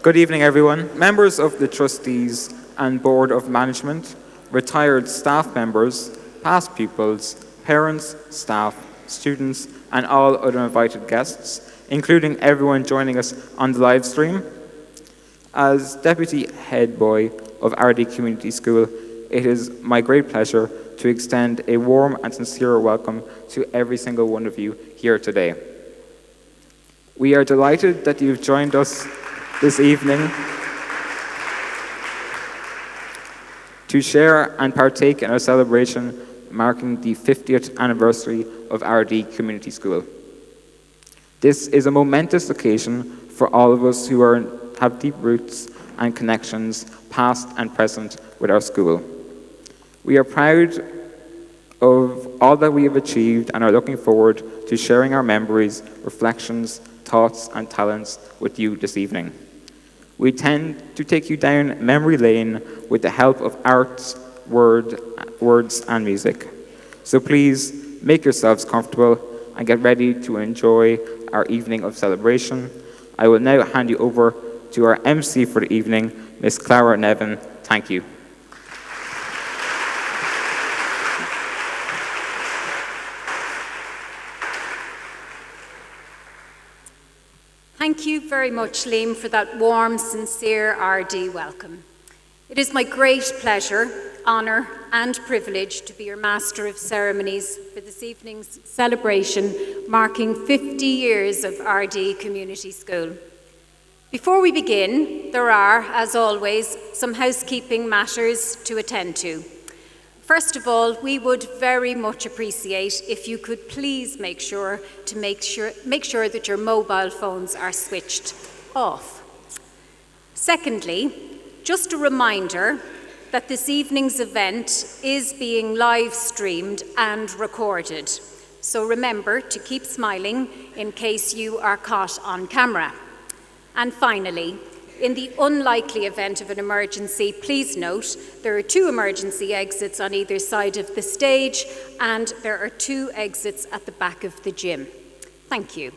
Good evening, everyone. Members of the trustees and board of management, retired staff members, past pupils, parents, staff, students, and all other invited guests, including everyone joining us on the live stream. As Deputy Head Boy of Ardee Community School, it is my great pleasure to extend a warm and sincere welcome to every single one of you here today. We are delighted that you've joined us this evening to share and partake in our celebration marking the 50th anniversary of Ardee Community School. This is a momentous occasion for all of us who have deep roots and connections, past and present, with our school. We are proud of all that we have achieved and are looking forward to sharing our memories, reflections, thoughts, and talents with you this evening. We tend to take you down memory lane with the help of arts, words, and music. So please make yourselves comfortable and get ready to enjoy our evening of celebration. I will now hand you over to our MC for the evening, Miss Clara Nevin. Thank you. Thank you very much, Liam, for that warm, sincere Ardee welcome. It is my great pleasure, honour and privilege to be your Master of Ceremonies for this evening's celebration marking 50 years of Ardee Community School. Before we begin, there are, as always, some housekeeping matters to attend to. First of all, we would very much appreciate if you could please make sure that your mobile phones are switched off. Secondly, just a reminder that this evening's event is being live streamed and recorded. So remember to keep smiling in case you are caught on camera. And finally, in the unlikely event of an emergency, please note there are 2 emergency exits on either side of the stage, and there are 2 exits at the back of the gym. Thank you.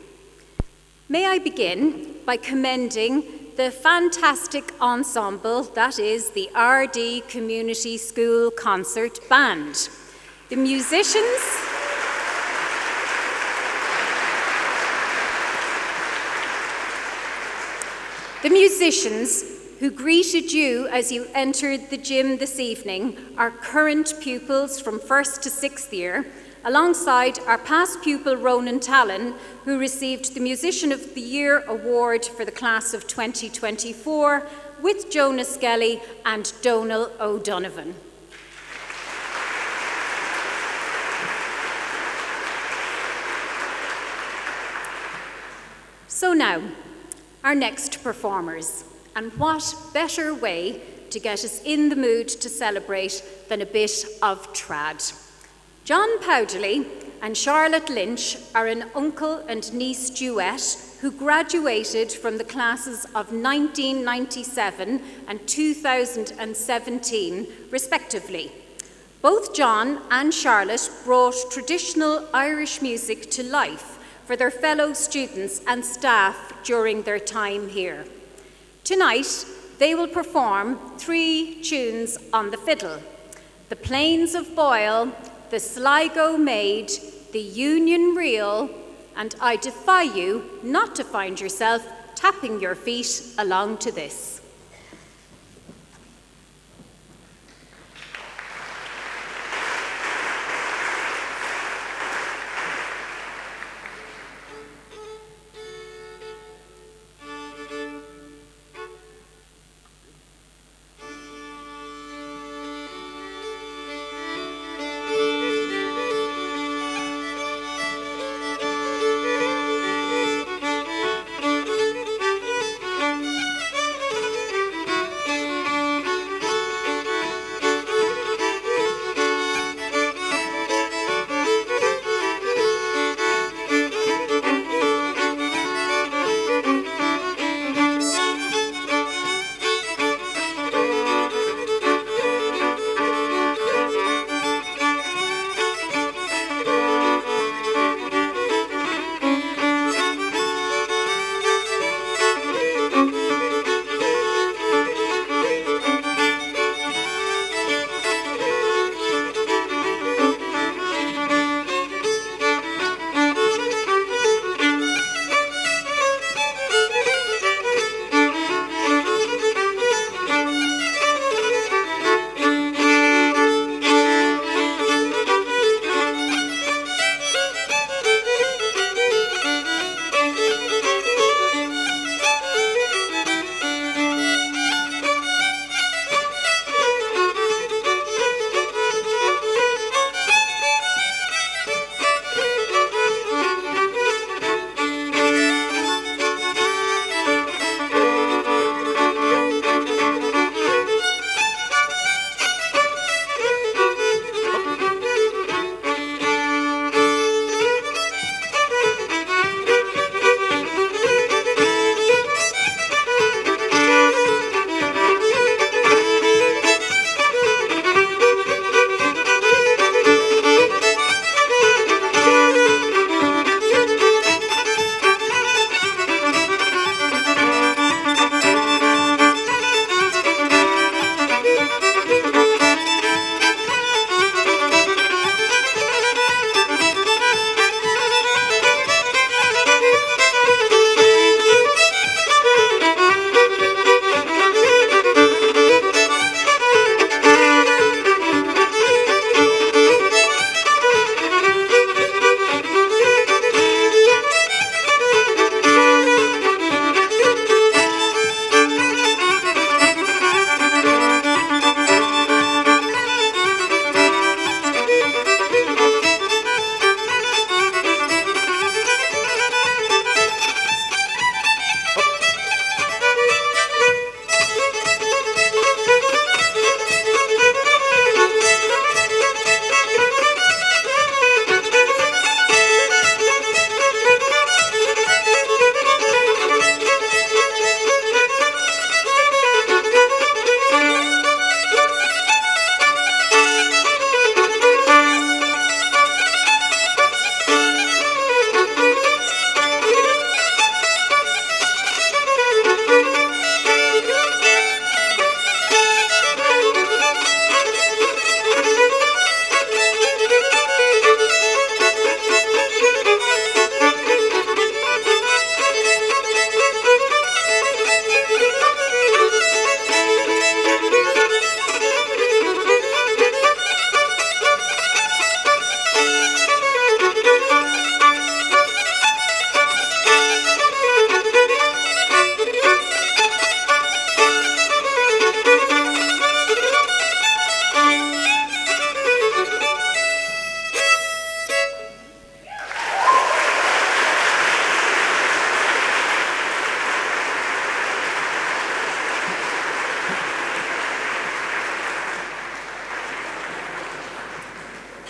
May I begin by commending the fantastic ensemble that is the Ardee Community School Concert Band. The musicians who greeted you as you entered the gym this evening are current pupils from 1st to 6th year, alongside our past pupil Ronan Talon, who received the Musician of the Year Award for the class of 2024 with Jonas Skelly and Donal O'Donovan. So now, our next performers, and what better way to get us in the mood to celebrate than a bit of trad. John Powderly and Charlotte Lynch are an uncle and niece duet who graduated from the classes of 1997 and 2017, respectively. Both John and Charlotte brought traditional Irish music to life for their fellow students and staff during their time here. Tonight, they will perform 3 tunes on the fiddle: The Plains of Boyle, The Sligo Maid, The Union Reel, and I defy you not to find yourself tapping your feet along to this.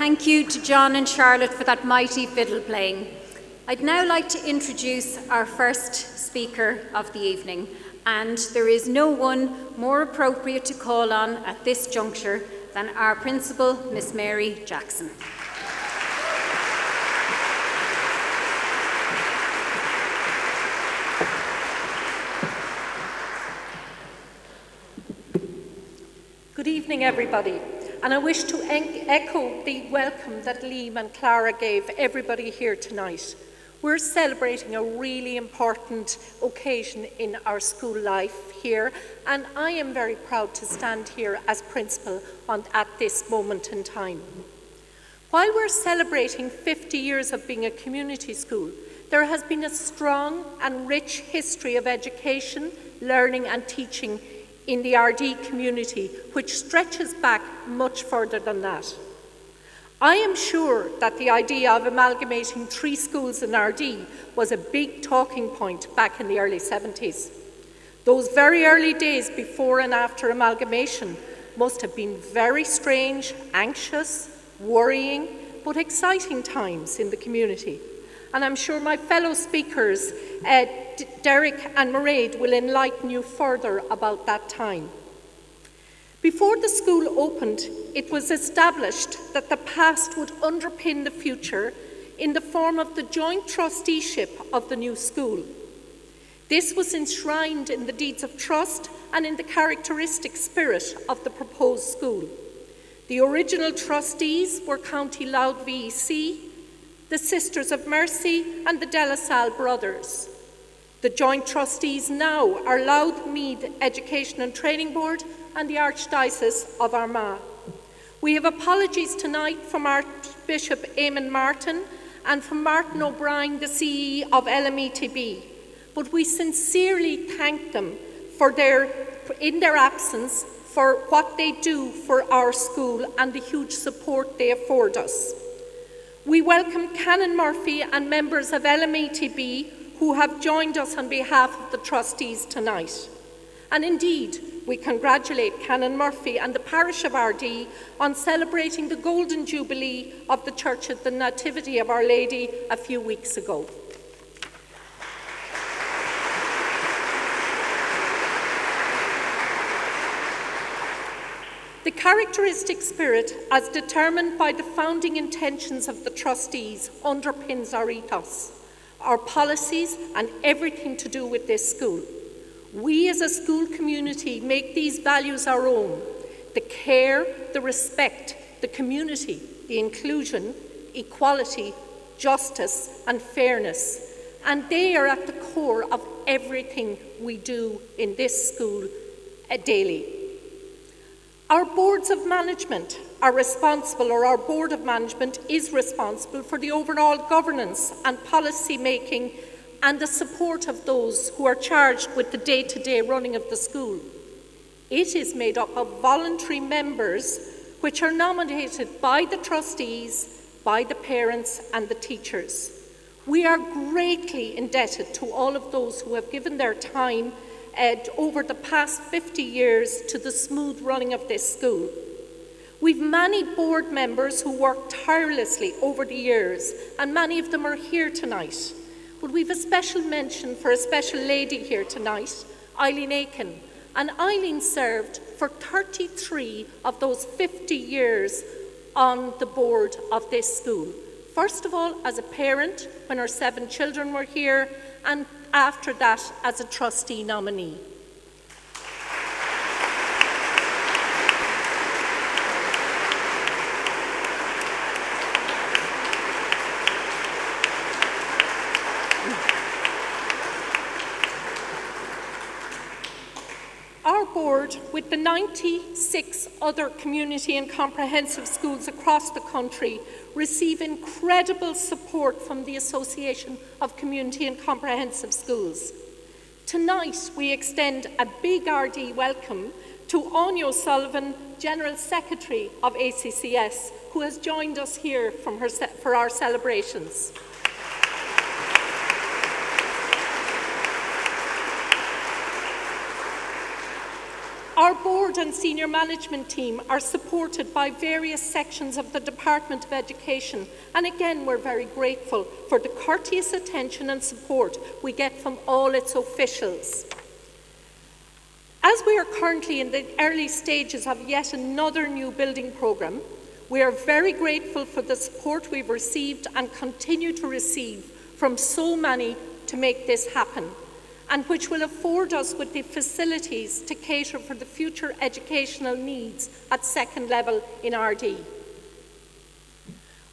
thank you to John and Charlotte for that mighty fiddle playing. I'd now like to introduce our first speaker of the evening, and there is no one more appropriate to call on at this juncture than our principal, Miss Mary Jackson. Good evening, everybody. And I wish to echo the welcome that Liam and Clara gave everybody here tonight. We're celebrating a really important occasion in our school life here, and I am very proud to stand here as principal at this moment in time. While we're celebrating 50 years of being a community school, there has been a strong and rich history of education, learning and teaching in the Ardee community, which stretches back much further than that. I am sure that the idea of amalgamating 3 schools in Ardee was a big talking point back in the early 70s. Those very early days before and after amalgamation must have been very strange, anxious, worrying, but exciting times in the community. And I'm sure my fellow speakers, Derek and Mairead, will enlighten you further about that time. Before the school opened, it was established that the past would underpin the future in the form of the joint trusteeship of the new school. This was enshrined in the deeds of trust and in the characteristic spirit of the proposed school. The original trustees were County Louth VEC, the Sisters of Mercy and the De La Salle brothers. The joint trustees now are Louth Meath Education and Training Board and the Archdiocese of Armagh. We have apologies tonight from Archbishop Eamon Martin and from Martin O'Brien, the CE of LMETB, but we sincerely thank them in their absence for what they do for our school and the huge support they afford us. We welcome Canon Murphy and members of LMETB who have joined us on behalf of the trustees tonight. And indeed, we congratulate Canon Murphy and the parish of Ardee on celebrating the Golden Jubilee of the Church of the Nativity of Our Lady a few weeks ago. The characteristic spirit, as determined by the founding intentions of the trustees, underpins our ethos, our policies, and everything to do with this school. We as a school community make these values our own: the care, the respect, the community, the inclusion, equality, justice, and fairness. And they are at the core of everything we do in this school daily. Our boards of management are responsible, or our board of management is responsible for the overall governance and policy making and the support of those who are charged with the day-to-day running of the school. It is made up of voluntary members which are nominated by the trustees, by the parents and the teachers. We are greatly indebted to all of those who have given their time over the past 50 years to the smooth running of this school. We've many board members who work tirelessly over the years, and many of them are here tonight. But we've a special mention for a special lady here tonight, Eileen Aiken. And Eileen served for 33 of those 50 years on the board of this school. First of all, as a parent, when her 7 children were here, and after that, as a trustee nominee. Our board, with the 96 other community and comprehensive schools across the country, receive incredible support from the Association of Community and Comprehensive Schools. Tonight, we extend a big Ardee welcome to Anya O'Sullivan, General Secretary of ACCS, who has joined us here for our celebrations. Our board and senior management team are supported by various sections of the Department of Education, and again we're very grateful for the courteous attention and support we get from all its officials. As we are currently in the early stages of yet another new building programme, we are very grateful for the support we've received and continue to receive from so many to make this happen, and which will afford us with the facilities to cater for the future educational needs at second level in Ardee.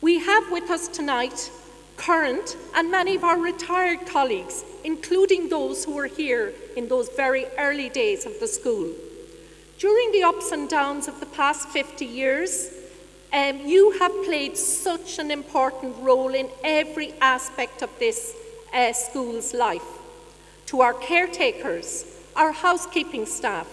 We have with us tonight current and many of our retired colleagues, including those who were here in those very early days of the school. During the ups and downs of the past 50 years, you have played such an important role in every aspect of this school's life. To our caretakers, our housekeeping staff,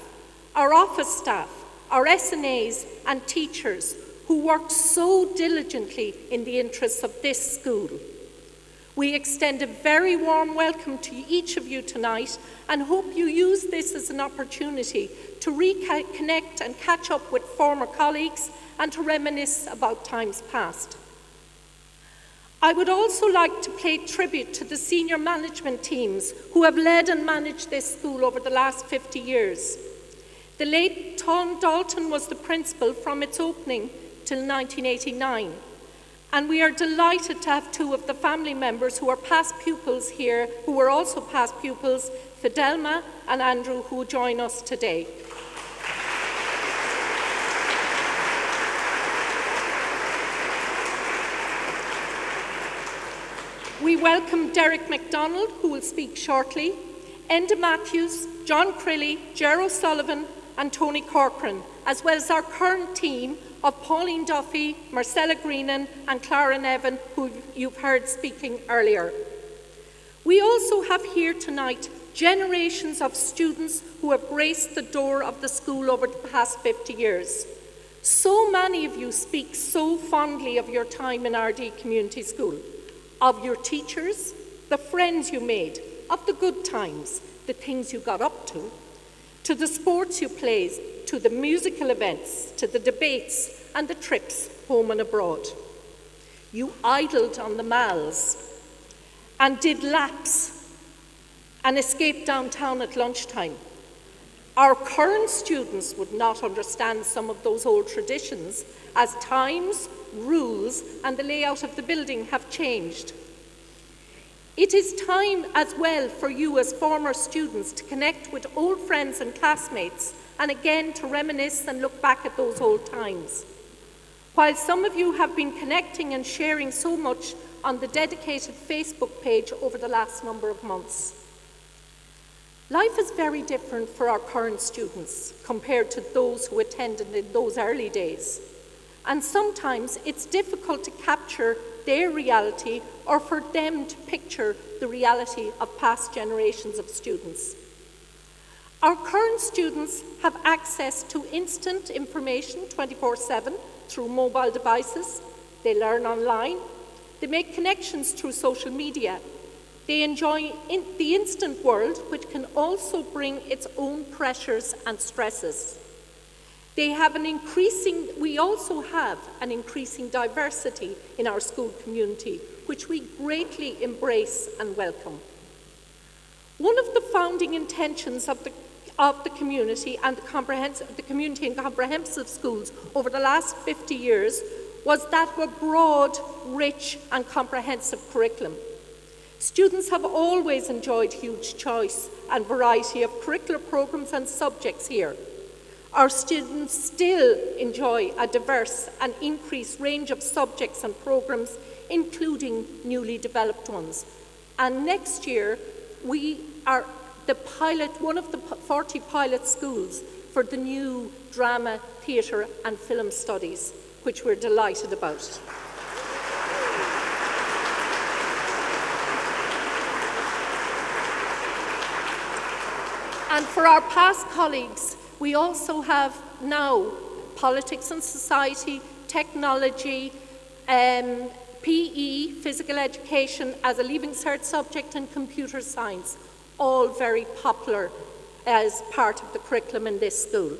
our office staff, our SNAs and teachers who worked so diligently in the interests of this school. We extend a very warm welcome to each of you tonight and hope you use this as an opportunity to reconnect and catch up with former colleagues and to reminisce about times past. I would also like to pay tribute to the senior management teams who have led and managed this school over the last 50 years. The late Tom Dalton was the principal from its opening till 1989, and we are delighted to have two of the family members who are past pupils here, who were also past pupils, Fidelma and Andrew, who join us today. We welcome Derek MacDonald, who will speak shortly, Enda Matthews, John Crilly, Ger O'Sullivan and Tony Corcoran, as well as our current team of Pauline Duffy, Marcella Greenan and Clara Nevin, who you've heard speaking earlier. We also have here tonight generations of students who have graced the door of the school over the past 50 years. So many of you speak so fondly of your time in Ardee Community School, of your teachers, the friends you made, of the good times, the things you got up to the sports you played, to the musical events, to the debates and the trips home and abroad. You idled on the malls and did laps and escaped downtown at lunchtime. Our current students would not understand some of those old traditions as times, rules and the layout of the building have changed. It is time as well for you as former students to connect with old friends and classmates and again to reminisce and look back at those old times. While some of you have been connecting and sharing so much on the dedicated Facebook page over the last number of months, life is very different for our current students compared to those who attended in those early days. And sometimes it's difficult to capture their reality or for them to picture the reality of past generations of students. Our current students have access to instant information 24/7 through mobile devices. They learn online. They make connections through social media. They enjoy the instant world, which can also bring its own pressures and stresses. We also have an increasing diversity in our school community, which we greatly embrace and welcome. One of the founding intentions of the community and the community and comprehensive schools over the last 50 years was that of a broad, rich and comprehensive curriculum. Students have always enjoyed huge choice and variety of curricular programs and subjects here. Our students still enjoy a diverse and increased range of subjects and programs, including newly developed ones. And next year, we are one of the 40 pilot schools for the new drama, theatre and film studies, which we're delighted about. And for our past colleagues, we also have now politics and society, technology, PE, physical education as a Leaving Cert subject, and computer science, all very popular as part of the curriculum in this school.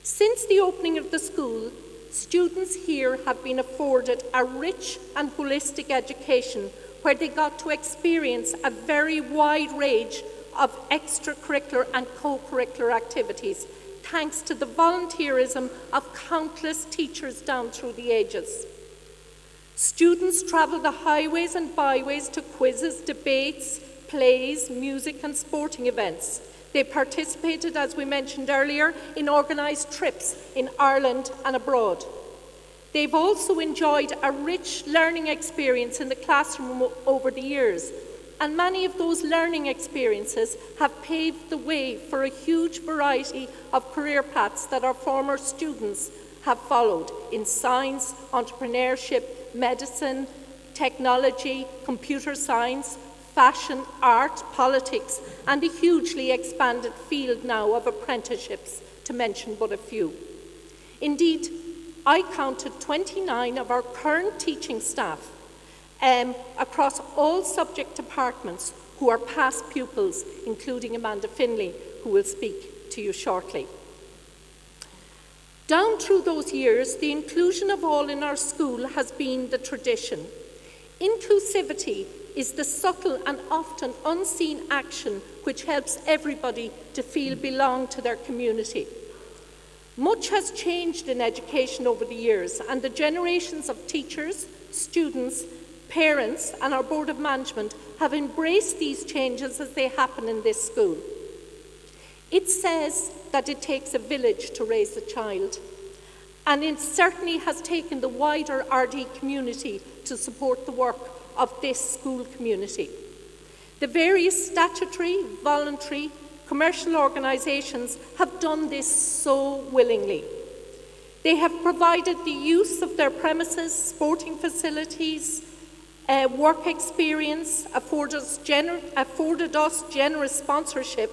Since the opening of the school, students here have been afforded a rich and holistic education where they got to experience a very wide range of extracurricular and co-curricular activities, thanks to the volunteerism of countless teachers down through the ages. Students travelled the highways and byways to quizzes, debates, plays, music and sporting events. They participated, as we mentioned earlier, in organised trips in Ireland and abroad. They've also enjoyed a rich learning experience in the classroom over the years, and many of those learning experiences have paved the way for a huge variety of career paths that our former students have followed in science, entrepreneurship, medicine, technology, computer science, fashion, art, politics, and a hugely expanded field now of apprenticeships, to mention but a few. Indeed, I counted 29 of our current teaching staff across all subject departments who are past pupils, including Amanda Finlay, who will speak to you shortly. Down through those years, the inclusion of all in our school has been the tradition. Inclusivity is the subtle and often unseen action which helps everybody to feel belong to their community. Much has changed in education over the years, and the generations of teachers, students, parents and our Board of Management have embraced these changes as they happen in this school. It says that it takes a village to raise a child, and it certainly has taken the wider Ardee community to support the work of this school community. The various statutory, voluntary, commercial organisations have done this so willingly. They have provided the use of their premises, sporting facilities, work experience, afforded us generous sponsorship,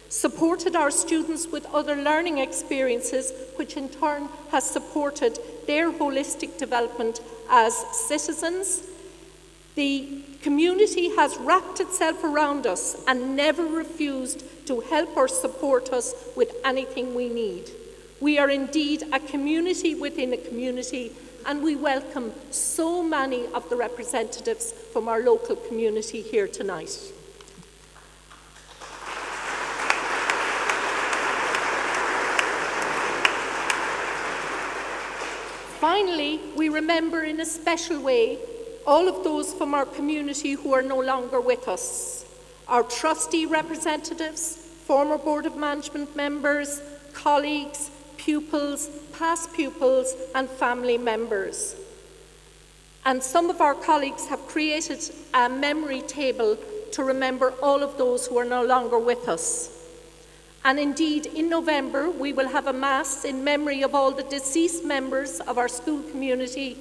supported our students with other learning experiences, which in turn has supported their holistic development as citizens. The community has wrapped itself around us and never refused to help or support us with anything we need. We are indeed a community within a community, and we welcome so many of the representatives from our local community here tonight. Finally, we remember in a special way all of those from our community who are no longer with us. Our trustee representatives, former Board of Management members, colleagues, pupils, past pupils and family members. And some of our colleagues have created a memory table to remember all of those who are no longer with us. And indeed, in November, we will have a Mass in memory of all the deceased members of our school community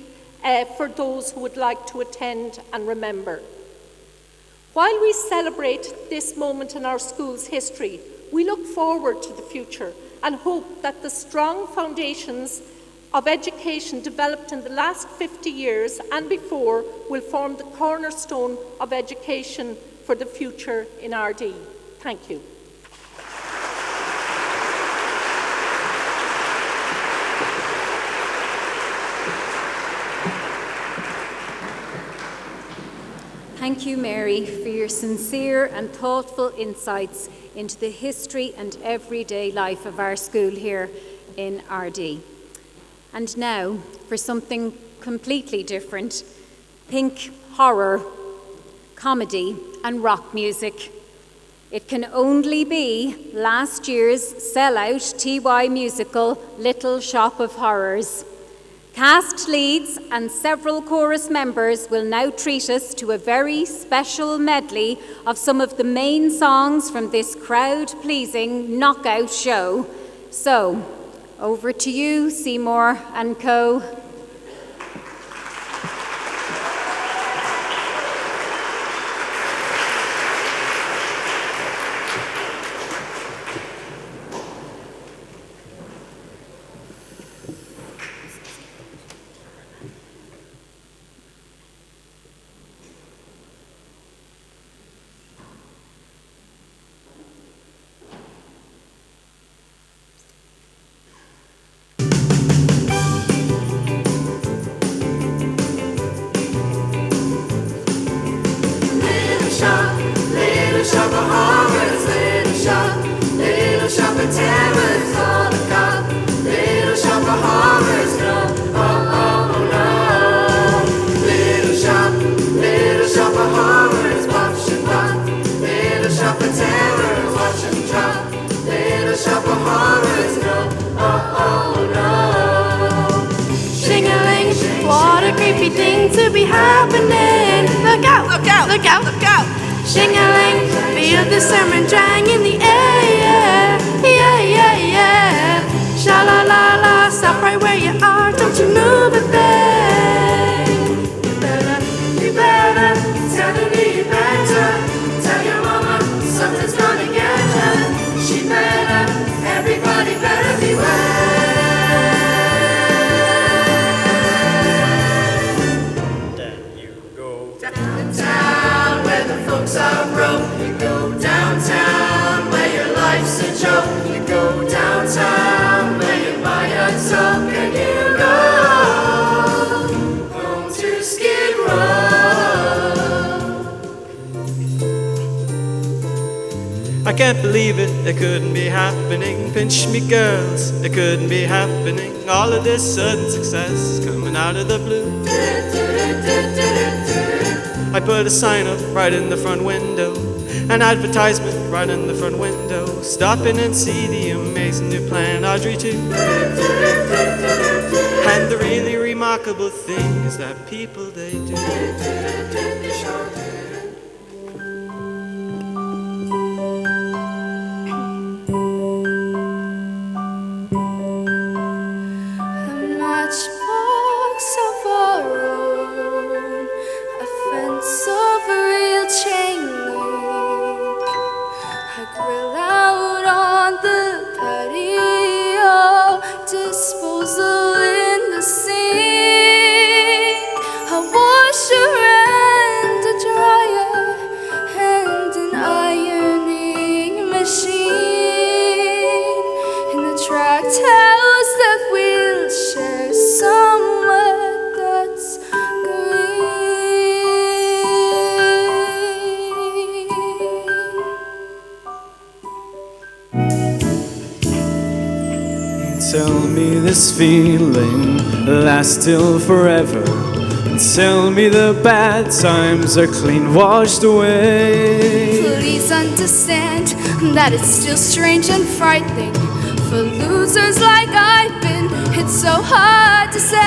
for those who would like to attend and remember. While we celebrate this moment in our school's history, we look forward to the future and hope that the strong foundations of education developed in the last 50 years and before will form the cornerstone of education for the future in Ardee. Thank you. Thank you, Mary, for your sincere and thoughtful insights into the history and everyday life of our school here in Ardee. And now, for something completely different, think horror, comedy and rock music. It can only be last year's sellout TY musical, Little Shop of Horrors. Cast leads and several chorus members will now treat us to a very special medley of some of the main songs from this crowd-pleasing knockout show. So, over to you, Seymour and Co. look out, look out. Shing-a-ling, feel the sermon drang in the air. Yeah, yeah, yeah. Sha-la-la-la, stop right where you are. Don't you move a thing. You better, tell me you better. Tell your mama something's gonna get her. She better, everybody better beware. Downtown where the folks are broke. You go downtown where your life's a joke. You go downtown where you buy a token. You go home to Skid Row. I can't believe it couldn't be happening. Pinch me girls, it couldn't be happening. All of this sudden success coming out of the blue. I put a sign up right in the front window, an advertisement right in the front window. Stop in and see the amazing new plan, Ardee 2. And the really remarkable thing is that people, they do. The matchbox of our own, a fence of a real chain link, a grill out on the patio, disposal in the sink, a washer and a dryer, and an ironing machine, in the tract house that we'll share somewhere that's Tell me this feeling lasts till forever. And tell me the bad times are clean washed away. Please understand that it's still strange and frightening for losers like I've been. It's so hard to say.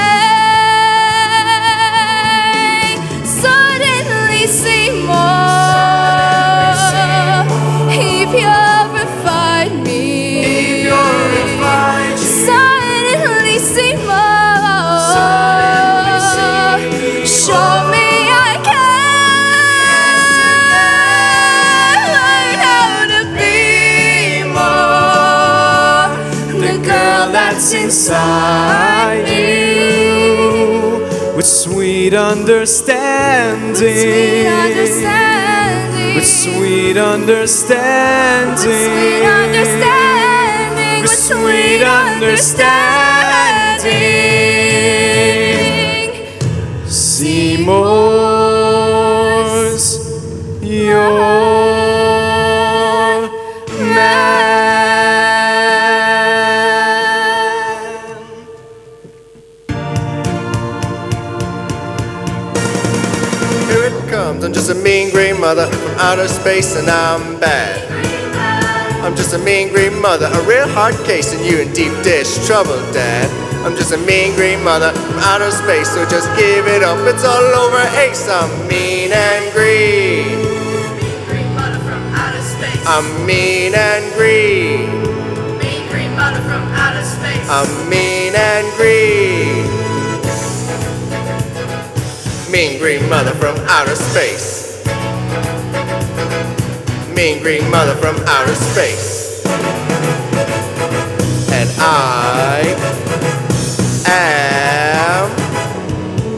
Suddenly see more. If you're refined me. Suddenly see more. Show me I can learn how to be more the girl that's inside you, With sweet understanding. With sweet understanding. With sweet understanding. Seymour's your man. Here it comes, I'm just a mean green mother from outer space and I'm bad. I'm just a mean green mother, a real hard case and you in deep dish trouble, Dad. I'm just a mean green mother from outer space, so just give it up, it's all over Ace. I'm mean and green. Mean green mother from outer space. I'm mean and green. Mean green mother from outer space. I'm mean and green. Mean green mother from outer space. Mean green mother from outer space. And I am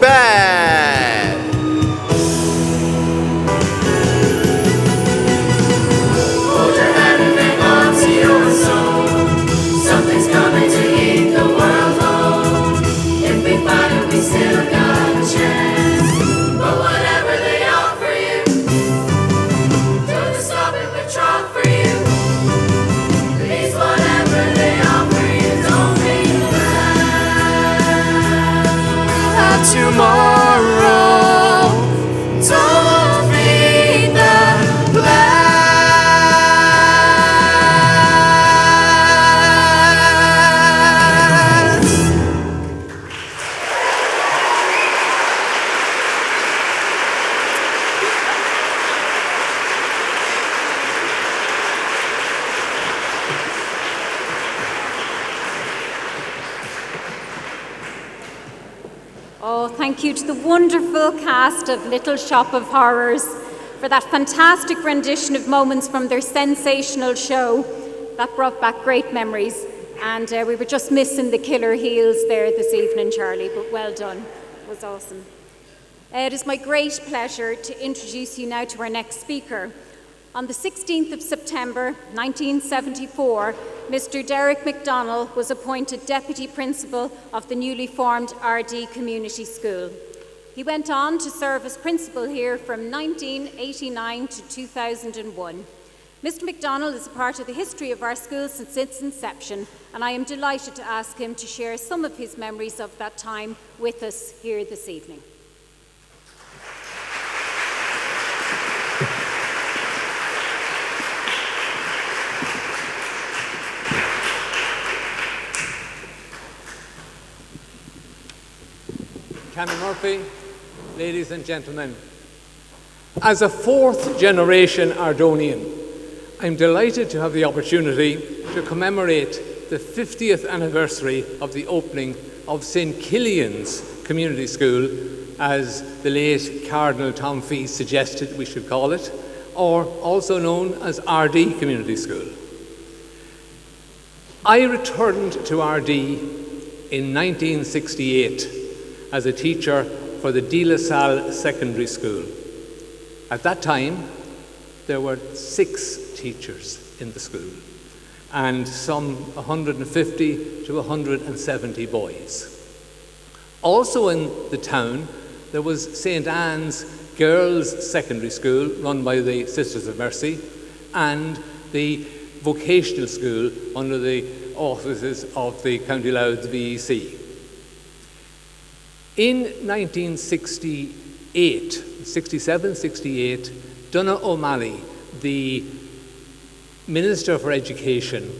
bad. Hold your hand and hang on to your soul. Something's coming to eat the world whole. If we fight it, we still got a chance. But whatever they offer you, do the stop and the trot for you. Please, whatever they offer you, don't thank you to the wonderful cast of Little Shop of Horrors for that fantastic rendition of moments from their sensational show. That brought back great memories. And we were just missing the killer heels there this evening, Charlie, but well done. It was awesome. It is my great pleasure to introduce you now to our next speaker. On the 16th of September 1974, Mr. Derek MacDonald was appointed Deputy Principal of the newly formed Ardee Community School. He went on to serve as principal here from 1989 to 2001. Mr. MacDonald is a part of the history of our school since its inception, and I am delighted to ask him to share some of his memories of that time with us here this evening. Canon Murphy, ladies and gentlemen, as a fourth generation Ardonian, I'm delighted to have the opportunity to commemorate the 50th anniversary of the opening of St. Killian's Community School, as the late Cardinal Tom Fee suggested we should call it, or also known as Ardee Community School. I returned to Ardee in 1968 as a teacher for the De La Salle Secondary School. At that time, there were 6 teachers in the school and some 150 to 170 boys. Also in the town, there was St. Anne's Girls' Secondary School, run by the Sisters of Mercy, and the vocational school under the auspices of the County Louth's VEC. In 1967-68, Donogh O'Malley, the Minister for Education,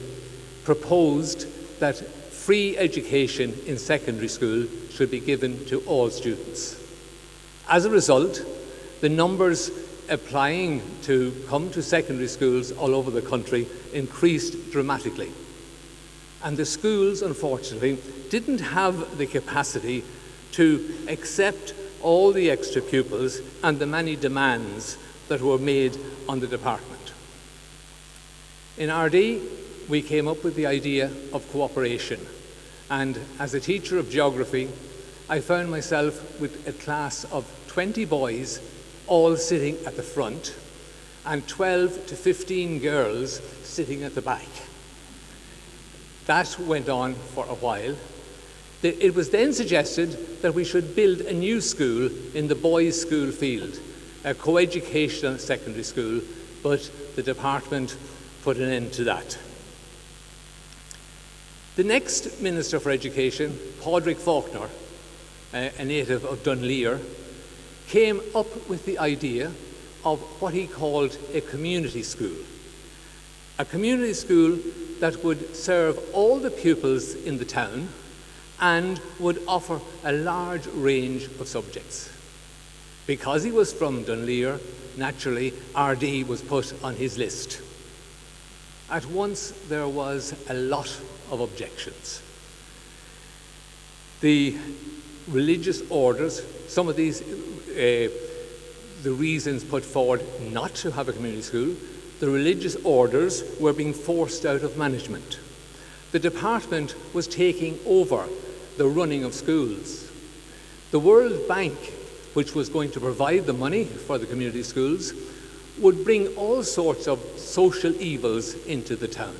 proposed that free education in secondary school should be given to all students. As a result, the numbers applying to come to secondary schools all over the country increased dramatically. And the schools, unfortunately, didn't have the capacity to accept all the extra pupils and the many demands that were made on the department. In Ardee, we came up with the idea of cooperation, and as a teacher of geography, I found myself with a class of 20 boys all sitting at the front and 12 to 15 girls sitting at the back. That went on for a while. It was then suggested that we should build a new school in the boys' school field, a co-educational secondary school, but the department put an end to that. The next Minister for Education, Padraig Faulkner, a native of Dunleer, came up with the idea of what he called a community school. A community school that would serve all the pupils in the town and would offer a large range of subjects. Because he was from Dunleer, naturally, Ardee was put on his list. At once, there was a lot of objections. The religious orders, some of these, the reasons put forward not to have a community school, the religious orders were being forced out of management. The department was taking over the running of schools. The World Bank, which was going to provide the money for the community schools, would bring all sorts of social evils into the town.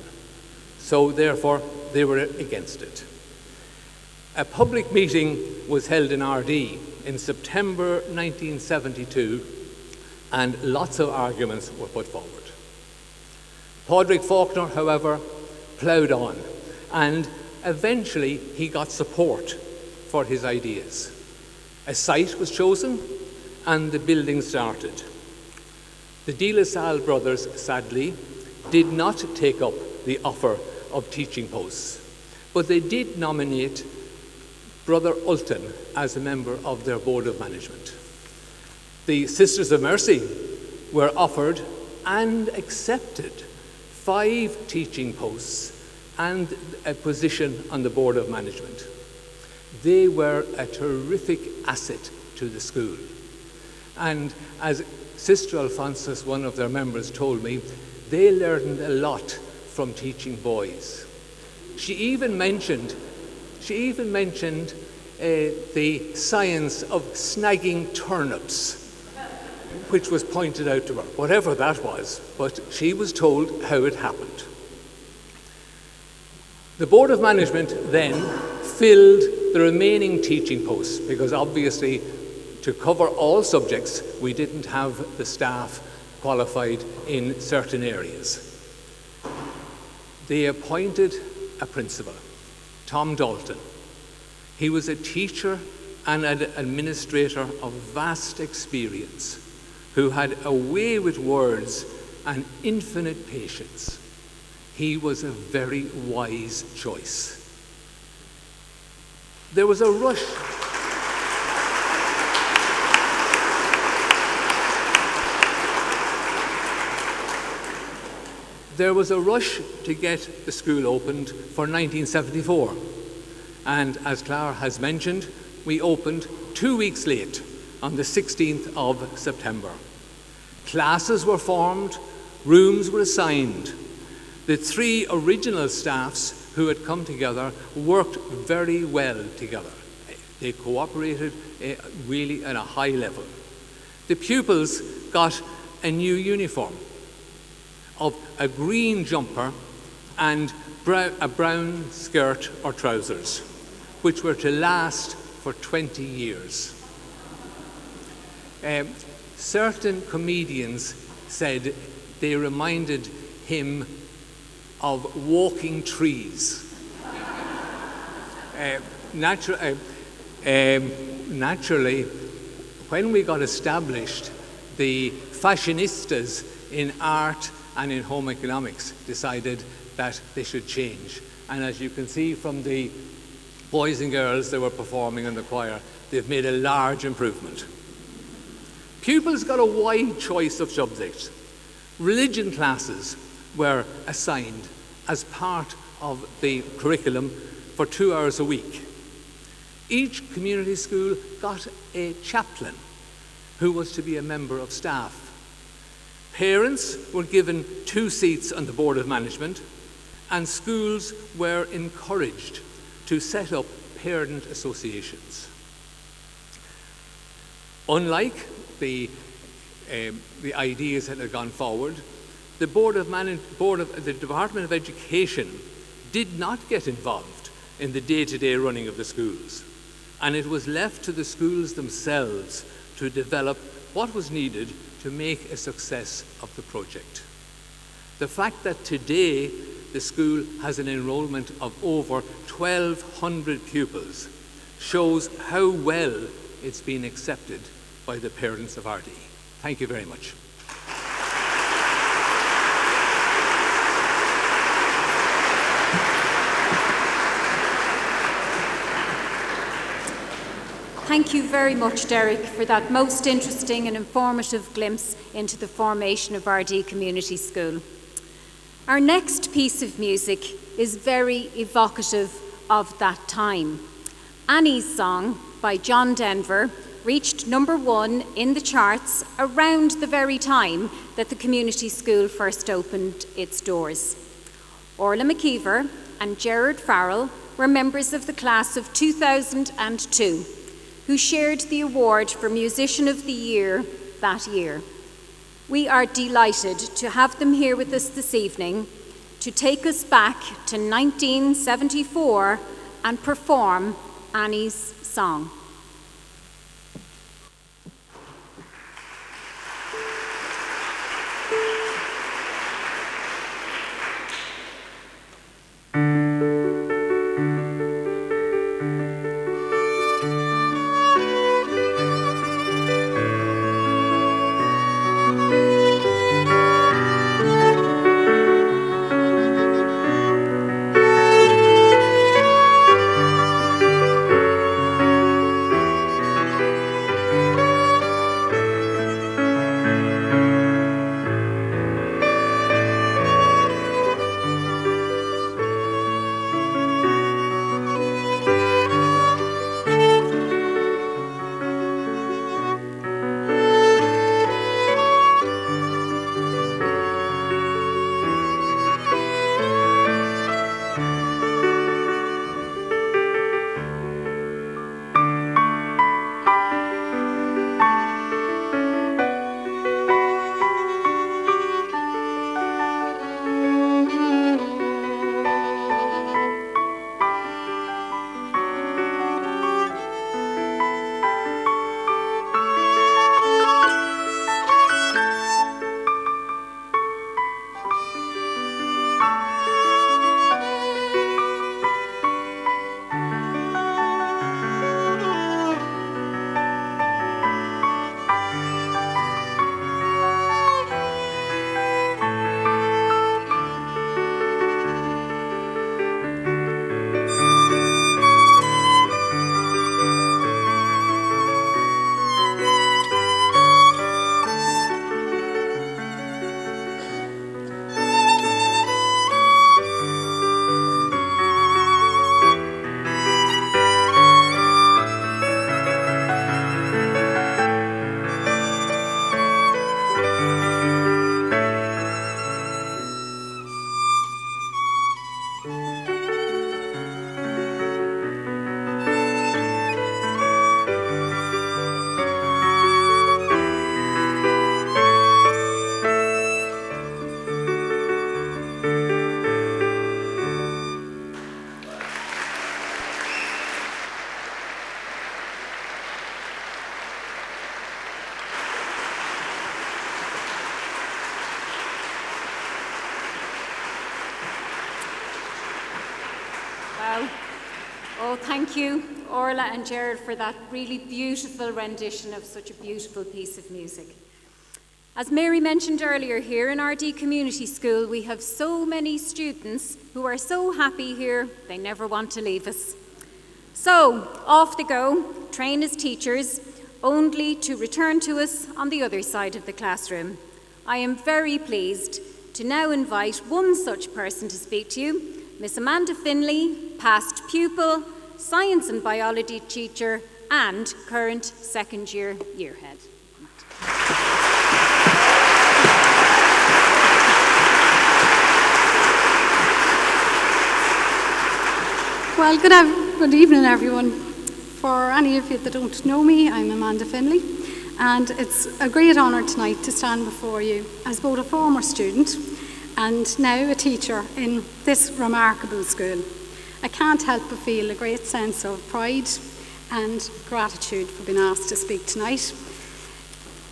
So therefore, they were against it. A public meeting was held in Ardee in September 1972, and lots of arguments were put forward. Padraig Faulkner, however, ploughed on, and eventually he got support for his ideas. A site was chosen, and the building started. The De La Salle brothers, sadly, did not take up the offer of teaching posts, but they did nominate Brother Ulton as a member of their board of management. The Sisters of Mercy were offered and accepted 5 teaching posts and a position on the board of management. They were a terrific asset to the school. And as Sister Alphonsus, one of their members, told me, they learned a lot from teaching boys. She even mentioned the science of snagging turnips, which was pointed out to her, whatever that was, but she was told how it happened. The Board of Management then filled the remaining teaching posts because obviously to cover all subjects we didn't have the staff qualified in certain areas. They appointed a principal, Tom Dalton. He was a teacher and an administrator of vast experience who had a way with words and infinite patience. He was a very wise choice. There was a rush. There was a rush to get the school opened for 1974. And as Clara has mentioned, we opened 2 weeks late on the 16th of September. Classes were formed, rooms were assigned. The 3 original staffs who had come together worked very well together. They cooperated really at a high level. The pupils got a new uniform of a green jumper and a brown skirt or trousers, which were to last for 20 years. Certain comedians said they reminded him of walking trees. Naturally, when we got established, the fashionistas in art and in home economics decided that they should change. And as you can see from the boys and girls that were performing in the choir, they've made a large improvement. Pupils got a wide choice of subjects. Religion classes were assigned as part of the curriculum for 2 hours a week. Each community school got a chaplain who was to be a member of staff. Parents were given 2 seats on the Board of Management, and schools were encouraged to set up parent associations. Unlike the ideas that had gone forward, the the Department of Education did not get involved in the day-to-day running of the schools, and it was left to the schools themselves to develop what was needed to make a success of the project. The fact that today the school has an enrollment of over 1,200 pupils shows how well it's been accepted by the parents of Ardee. Thank you very much. Thank you very much, Derek, for that most interesting and informative glimpse into the formation of Ardee Community School. Our next piece of music is very evocative of that time. Annie's Song by John Denver reached #1 in the charts around the very time that the community school first opened its doors. Orla McKeever and Gerard Farrell were members of the class of 2002, who shared the award for Musician of the Year that year. We are delighted to have them here with us this evening to take us back to 1974 and perform Annie's Song. Oh, thank you, Orla and Gerard, for that really beautiful rendition of such a beautiful piece of music. As Mary mentioned earlier, here in Ardee Community School, we have so many students who are so happy here, they never want to leave us. So, off they go, train as teachers, only to return to us on the other side of the classroom. I am very pleased to now invite one such person to speak to you, Miss Amanda Finlay, past pupil, science and biology teacher, and current second-year yearhead. Well, good evening, everyone. For any of you that don't know me, I'm Amanda Finlay, and it's a great honour tonight to stand before you as both a former student and now a teacher in this remarkable school. I can't help but feel a great sense of pride and gratitude for being asked to speak tonight.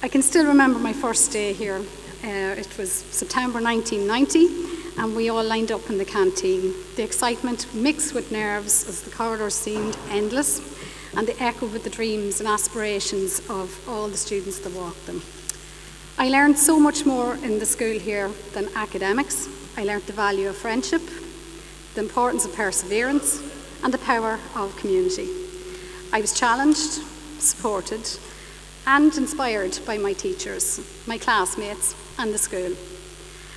I can still remember my first day here. It was September 1990. And we all lined up in the canteen. The excitement mixed with nerves as the corridors seemed endless, and the echo with the dreams and aspirations of all the students that walked them. I learned so much more in the school here than academics. I learned the value of friendship, the importance of perseverance, and the power of community. I was challenged, supported, and inspired by my teachers, my classmates, and the school.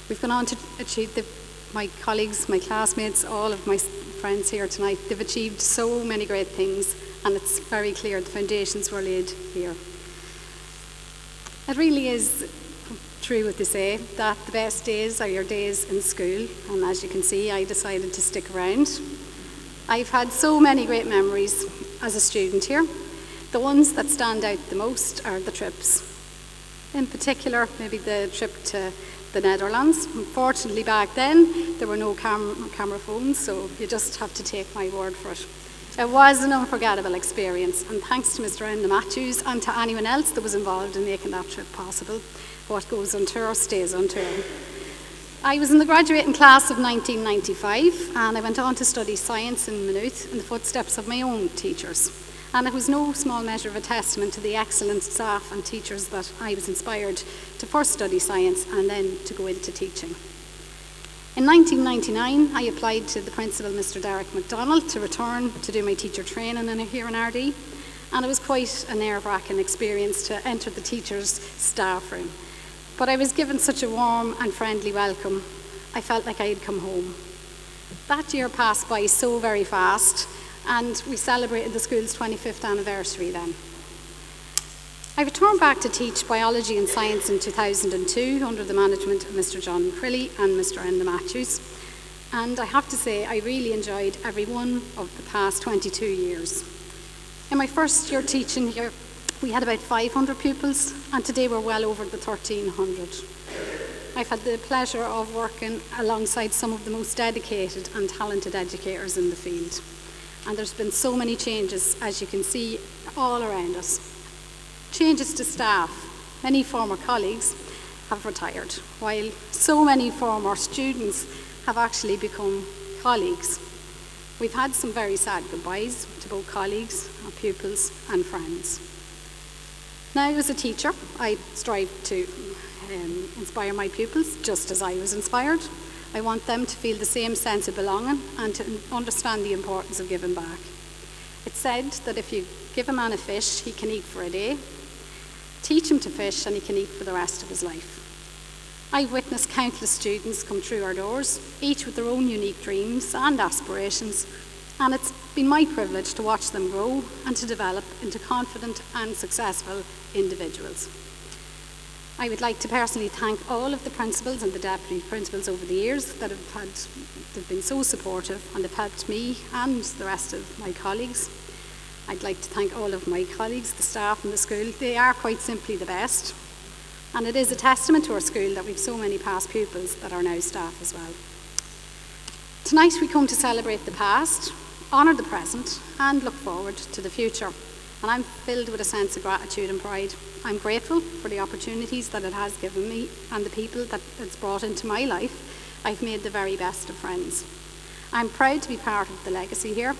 We've gone on to achieve my colleagues, my classmates, all of my friends here tonight. They've achieved so many great things, and it's very clear the foundations were laid here. It really is true what they say, that the best days are your days in school, and as you can see, I decided to stick around. I've had so many great memories as a student here. The ones that stand out the most are the trips. In particular, maybe the trip to the Netherlands. Unfortunately, back then, there were no camera phones, so you just have to take my word for it. It was an unforgettable experience, and thanks to Mr. Enda Matthews and to anyone else that was involved in making that trip possible. What goes on tour stays on tour. I was in the graduating class of 1995, and I went on to study science in Maynooth in the footsteps of my own teachers. And it was no small measure of a testament to the excellent staff and teachers that I was inspired to first study science and then to go into teaching. In 1999, I applied to the principal, Mr. Derek MacDonald, to return to do my teacher training here in Ardee, and it was quite a nerve-wracking experience to enter the teachers' staff room. But I was given such a warm and friendly welcome, I felt like I had come home. That year passed by so very fast, and we celebrated the school's 25th anniversary then. I returned back to teach biology and science in 2002 under the management of Mr. John Crilly and Mr. Enda Matthews, and I have to say I really enjoyed every one of the past 22 years. In my first year teaching here, we had about 500 pupils, and today we're well over the 1,300. I've had the pleasure of working alongside some of the most dedicated and talented educators in the field. And there's been so many changes, as you can see, all around us. Changes to staff. Many former colleagues have retired, while so many former students have actually become colleagues. We've had some very sad goodbyes to both colleagues, our pupils, and friends. Now, as a teacher, I strive to inspire my pupils just as I was inspired. I want them to feel the same sense of belonging and to understand the importance of giving back. It's said that if you give a man a fish, he can eat for a day. Teach him to fish and he can eat for the rest of his life. I've witnessed countless students come through our doors, each with their own unique dreams and aspirations, and it's been my privilege to watch them grow and to develop into confident and successful individuals. I would like to personally thank all of the principals and the deputy principals over the years that they've been so supportive and have helped me and the rest of my colleagues. I'd like to thank all of my colleagues, the staff in the school. They are quite simply the best. And it is a testament to our school that we've so many past pupils that are now staff as well. Tonight we come to celebrate the past, honour the present, and look forward to the future. And I'm filled with a sense of gratitude and pride. I'm grateful for the opportunities that it has given me and the people that it's brought into my life. I've made the very best of friends. I'm proud to be part of the legacy here,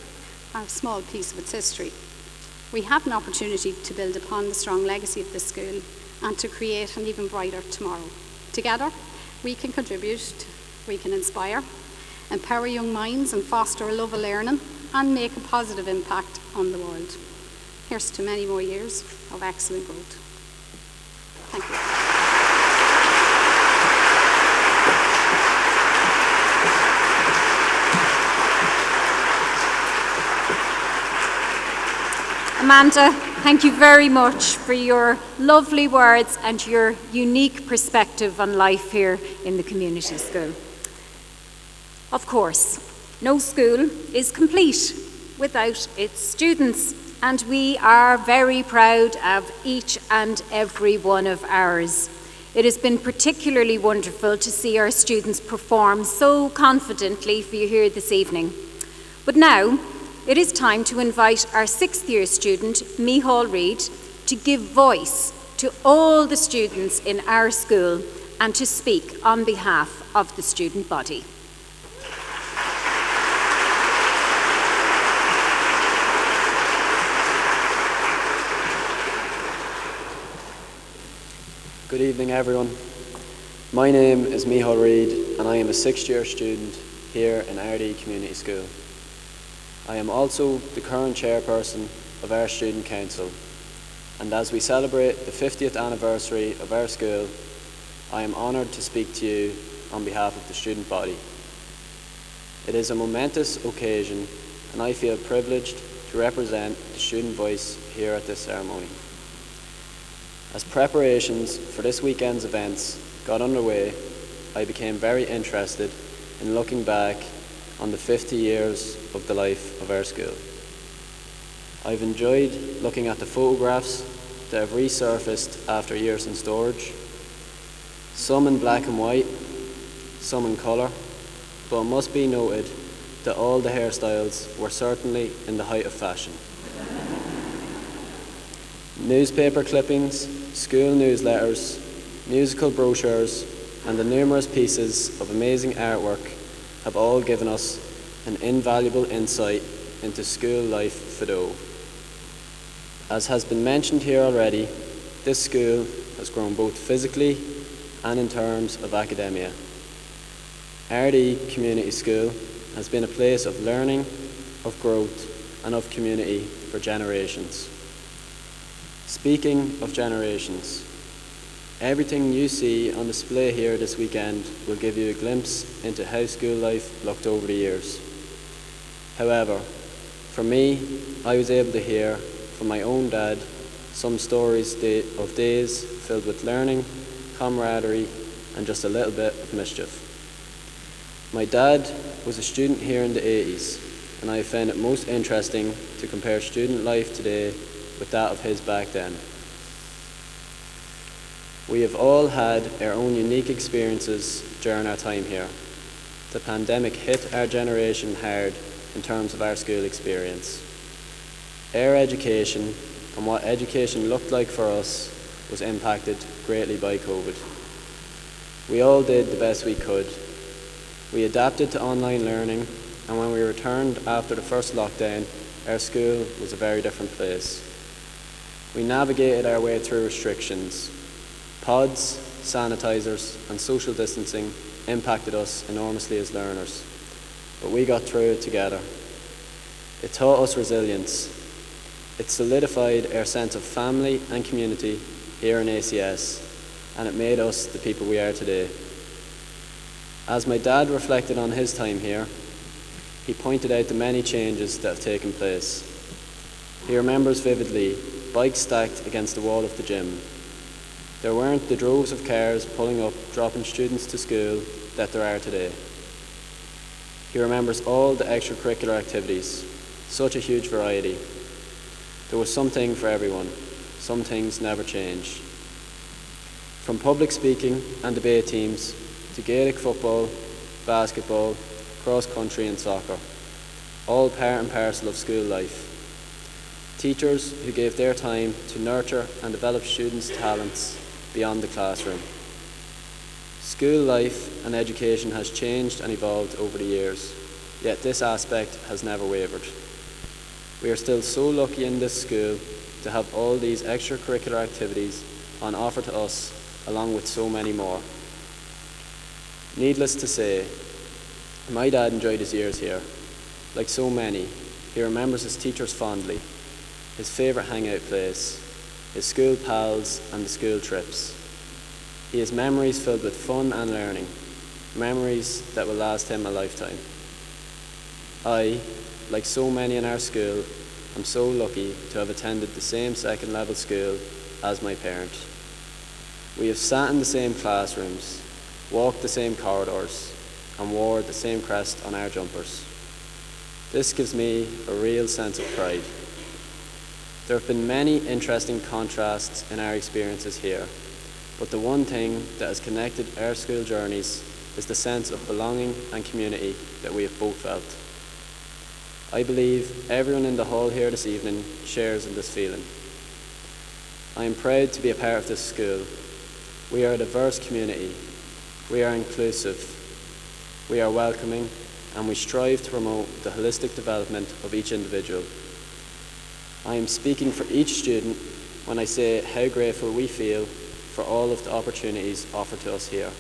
a small piece of its history. We have an opportunity to build upon the strong legacy of this school and to create an even brighter tomorrow. Together, we can contribute, we can inspire, empower young minds and foster a love of learning and make a positive impact on the world. Here's to many more years of excellent growth. Thank you. Amanda, thank you very much for your lovely words and your unique perspective on life here in the community school. Of course, no school is complete without its students, and we are very proud of each and every one of ours. It has been particularly wonderful to see our students perform so confidently for you here this evening. But now, it is time to invite our 6th year student, Micheál Reid, to give voice to all the students in our school and to speak on behalf of the student body. Good evening, everyone. My name is Micheál Reid, and I am a 6th year student here in Ardee Community School. I am also the current chairperson of our student council, and as we celebrate the 50th anniversary of our school, I am honoured to speak to you on behalf of the student body. It is a momentous occasion, and I feel privileged to represent the student voice here at this ceremony. As preparations for this weekend's events got underway, I became very interested in looking back on the 50 years of the life of our school. I've enjoyed looking at the photographs that have resurfaced after years in storage, some in black and white, some in colour, but it must be noted that all the hairstyles were certainly in the height of fashion. Newspaper clippings, school newsletters, musical brochures, and the numerous pieces of amazing artwork have all given us an invaluable insight into school life for Fido. As has been mentioned here already, this school has grown both physically and in terms of academia. Ardee Community School has been a place of learning, of growth, and of community for generations. Speaking of generations, everything you see on display here this weekend will give you a glimpse into how school life looked over the years. However, for me, I was able to hear from my own dad some stories of days filled with learning, camaraderie, and just a little bit of mischief. My dad was a student here in the 80s, and I found it most interesting to compare student life today with that of his back then. We have all had our own unique experiences during our time here. The pandemic hit our generation hard in terms of our school experience. Our education and what education looked like for us was impacted greatly by COVID. We all did the best we could. We adapted to online learning, and when we returned after the first lockdown, our school was a very different place. We navigated our way through restrictions. Pods, sanitisers, and social distancing impacted us enormously as learners, but we got through it together. It taught us resilience. It solidified our sense of family and community here in ACS, and it made us the people we are today. As my dad reflected on his time here, he pointed out the many changes that have taken place. He remembers vividly bikes stacked against the wall of the gym. There weren't the droves of cars pulling up, dropping students to school that there are today. He remembers all the extracurricular activities, such a huge variety. There was something for everyone. Some things never changed. From public speaking and debate teams to Gaelic football, basketball, cross-country and soccer, all part and parcel of school life. Teachers who gave their time to nurture and develop students' talents beyond the classroom. School life and education has changed and evolved over the years, yet this aspect has never wavered. We are still so lucky in this school to have all these extracurricular activities on offer to us, along with so many more. Needless to say, my dad enjoyed his years here. Like so many, he remembers his teachers fondly, his favourite hangout place, his school pals and the school trips. He has memories filled with fun and learning, memories that will last him a lifetime. I, like so many in our school, am so lucky to have attended the same second level school as my parent. We have sat in the same classrooms, walked the same corridors, and wore the same crest on our jumpers. This gives me a real sense of pride. There have been many interesting contrasts in our experiences here, but the one thing that has connected our school journeys is the sense of belonging and community that we have both felt. I believe everyone in the hall here this evening shares in this feeling. I am proud to be a part of this school. We are a diverse community. We are inclusive. We are welcoming, and we strive to promote the holistic development of each individual. I am speaking for each student when I say how grateful we feel for all of the opportunities offered to us here.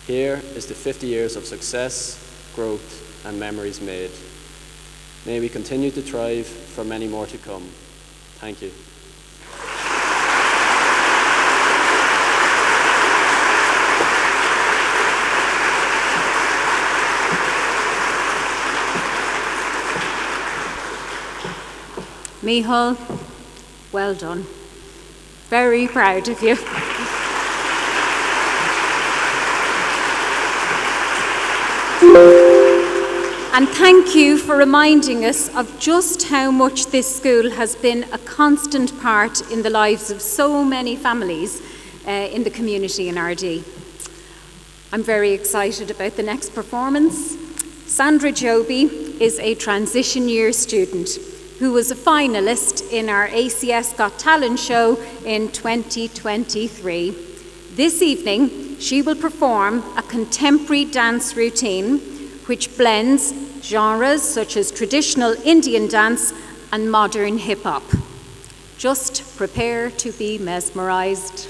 Here is to 50 years of success, growth, and memories made. May we continue to thrive for many more to come. Thank you. Micheál, well done. Very proud of you. And thank you for reminding us of just how much this school has been a constant part in the lives of so many families in the community in Ardee. I'm very excited about the next performance. Sandra Joby is a transition year student who was a finalist in our ACS Got Talent show in 2023. This evening, she will perform a contemporary dance routine which blends genres such as traditional Indian dance and modern hip-hop. Just prepare to be mesmerized.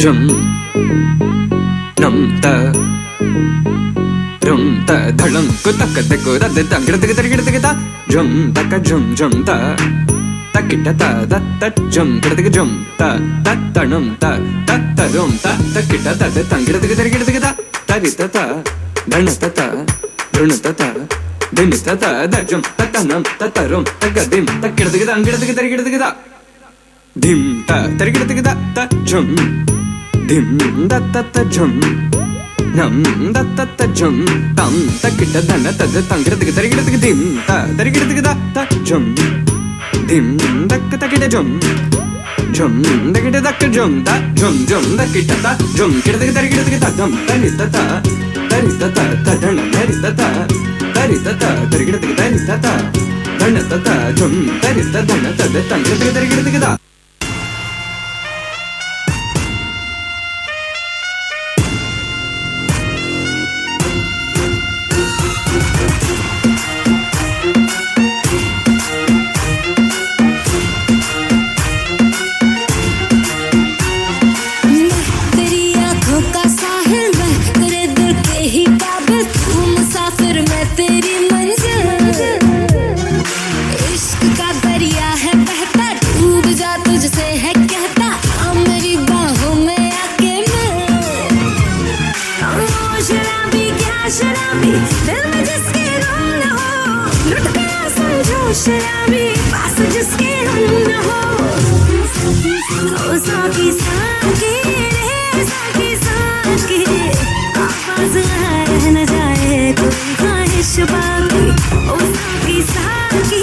Jum num ta rum ta dhalam ko tak de ko da de tang gida ta jum ta ka jum ta kita ta da ta jum ta tanum ta rum ta kita ta de tang gida ta rita ta dhanata ta runata ta dinita ta da jum ta tanum ta rum ta gadim ta gida dim ta ta jum dim da ta jum nam da ta jum tam ta kita dana ta tang dim ta jum dim da kita jum da kita jum ta jum da kita ta jum kita dam ta ta dana ta dana ta jum dana ta tang kita शराबी पास जिसके हम न हो ओ साकी आवाज रह न जाए कोई ख्वाहिश बाकी ओ साकी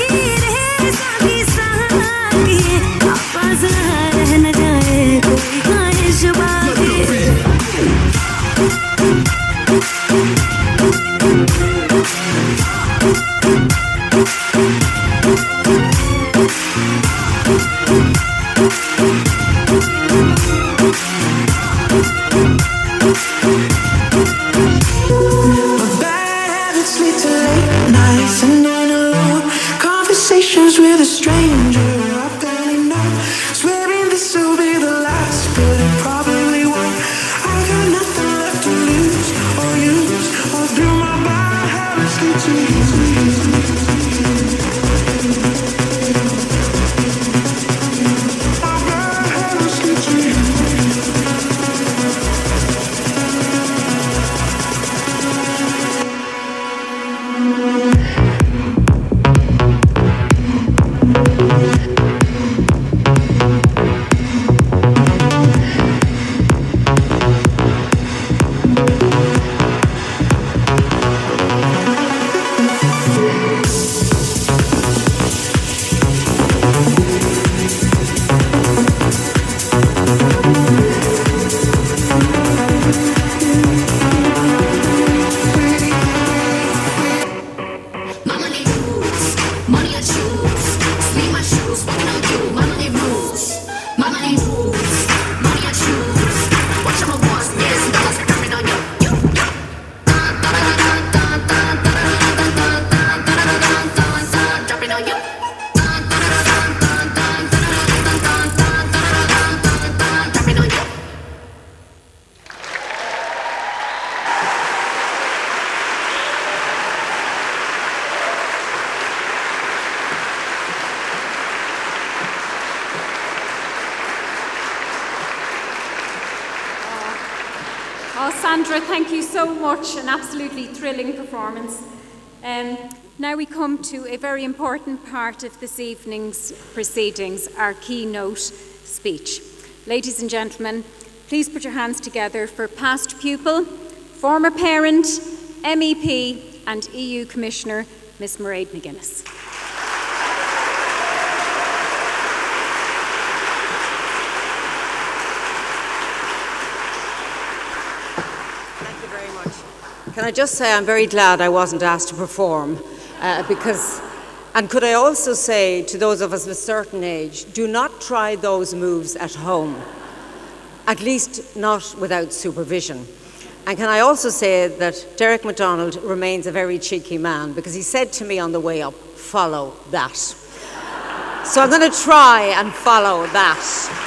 आवाज रह न जाए कोई ख्वाहिश बाकी Oh, Sandra, thank you so much. An absolutely thrilling performance. Now we come to a very important part of this evening's proceedings, our keynote speech. Ladies and gentlemen, please put your hands together for past pupil, former parent, MEP and EU Commissioner, Ms Mairead McGuinness. Thank you very much. Can I just say I'm very glad I wasn't asked to perform and could I also say to those of us of a certain age, do not try those moves at home, at least not without supervision. And can I also say that Derek MacDonald remains a very cheeky man because he said to me on the way up, follow that. So I'm going to try and follow that.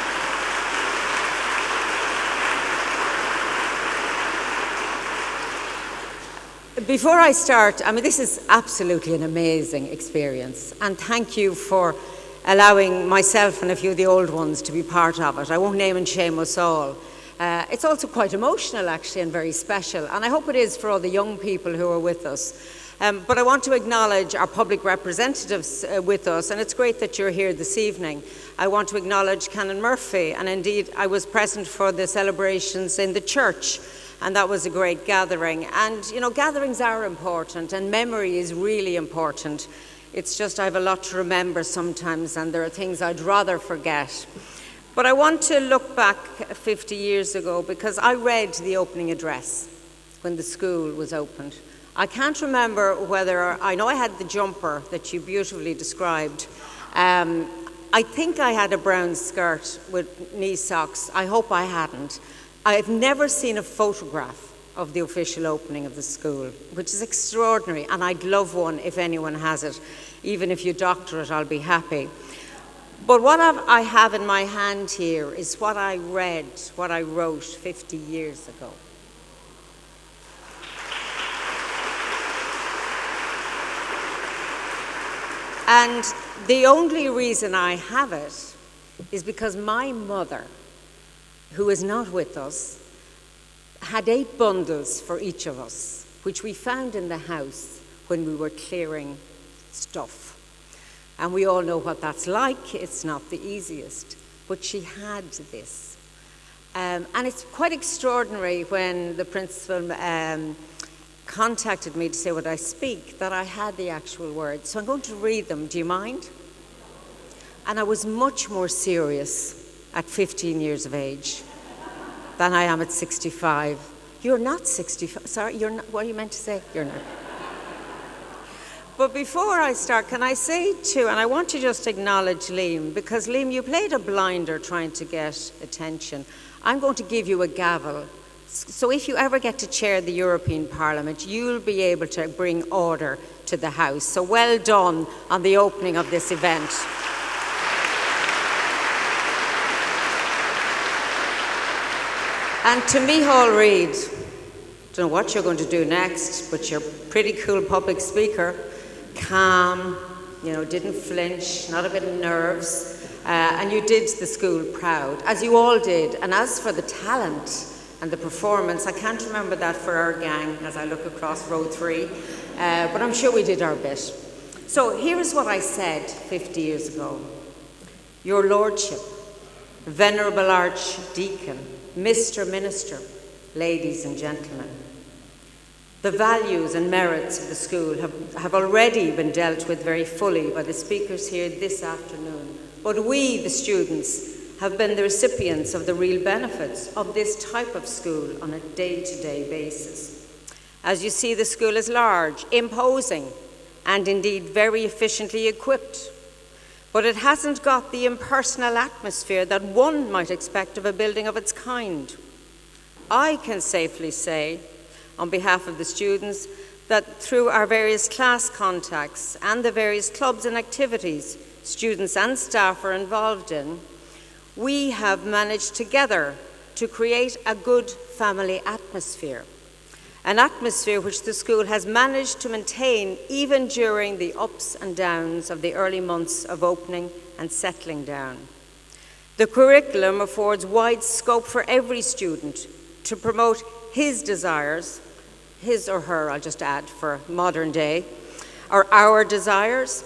Before I start, this is absolutely an amazing experience, and thank you for allowing myself and a few of the old ones to be part of it. I won't name and shame us all. It's also quite emotional, actually, and very special, and I hope it is for all the young people who are with us. But I want to acknowledge our public representatives with us, and it's great that you're here this evening. I want to acknowledge Canon Murphy, and indeed I was present for the celebrations in the church, and that was a great gathering. And, gatherings are important, and memory is really important. It's just I have a lot to remember sometimes, and there are things I'd rather forget. But I want to look back 50 years ago, because I read the opening address when the school was opened. I can't remember whether, I know I had the jumper that you beautifully described. I think I had a brown skirt with knee socks. I hope I hadn't. I've never seen a photograph of the official opening of the school, which is extraordinary, and I'd love one if anyone has it. Even if you doctor it, I'll be happy. But what I have in my hand here is what I read, what I wrote 50 years ago. And the only reason I have it is because my mother, who is not with us, had 8 bundles for each of us, which we found in the house when we were clearing stuff. And we all know what that's like. It's not the easiest. But she had this. And it's quite extraordinary when the principal contacted me to say, would I speak, that I had the actual words. So I'm going to read them. Do you mind? And I was much more serious at 15 years of age than I am at 65. You're not 65. Sorry, you're not. What are you meant to say? You're not. But before I start, can I say too, and I want to just acknowledge Liam, because Liam, you played a blinder trying to get attention. I'm going to give you a gavel. So if you ever get to chair the European Parliament, you'll be able to bring order to the House. So well done on the opening of this event. And to Micheál Reid, don't know what you're going to do next, but you're a pretty cool public speaker. Calm, didn't flinch, not a bit of nerves, and you did the school proud, as you all did. And as for the talent and the performance, I can't remember that for our gang as I look across row 3, but I'm sure we did our bit. So here is what I said 50 years ago. Your Lordship, Venerable Archdeacon, Mr. Minister, ladies and gentlemen, the values and merits of the school have already been dealt with very fully by the speakers here this afternoon. But we, the students, have been the recipients of the real benefits of this type of school on a day-to-day basis. As you see, the school is large, imposing, and indeed very efficiently equipped. But it hasn't got the impersonal atmosphere that one might expect of a building of its kind. I can safely say, on behalf of the students, that through our various class contacts and the various clubs and activities students and staff are involved in, we have managed together to create a good family atmosphere. An atmosphere which the school has managed to maintain even during the ups and downs of the early months of opening and settling down. The curriculum affords wide scope for every student to promote his desires, his or her, I'll just add for modern day, or our desires,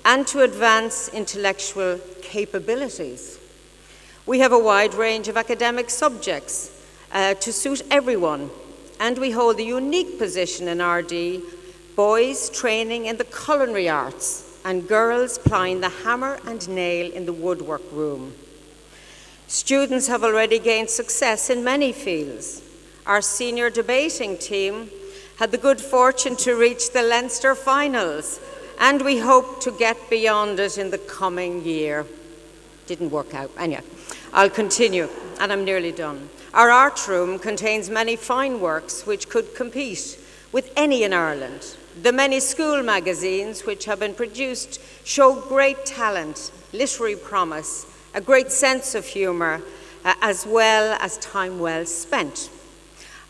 and to advance intellectual capabilities. We have a wide range of academic subjects to suit everyone, and we hold the unique position in Ardee, boys training in the culinary arts and girls plying the hammer and nail in the woodwork room. Students have already gained success in many fields. Our senior debating team had the good fortune to reach the Leinster finals, and we hope to get beyond it in the coming year. Didn't work out. Anyway, I'll continue, and I'm nearly done. Our art room contains many fine works which could compete with any in Ireland. The many school magazines which have been produced show great talent, literary promise, a great sense of humour, as well as time well spent.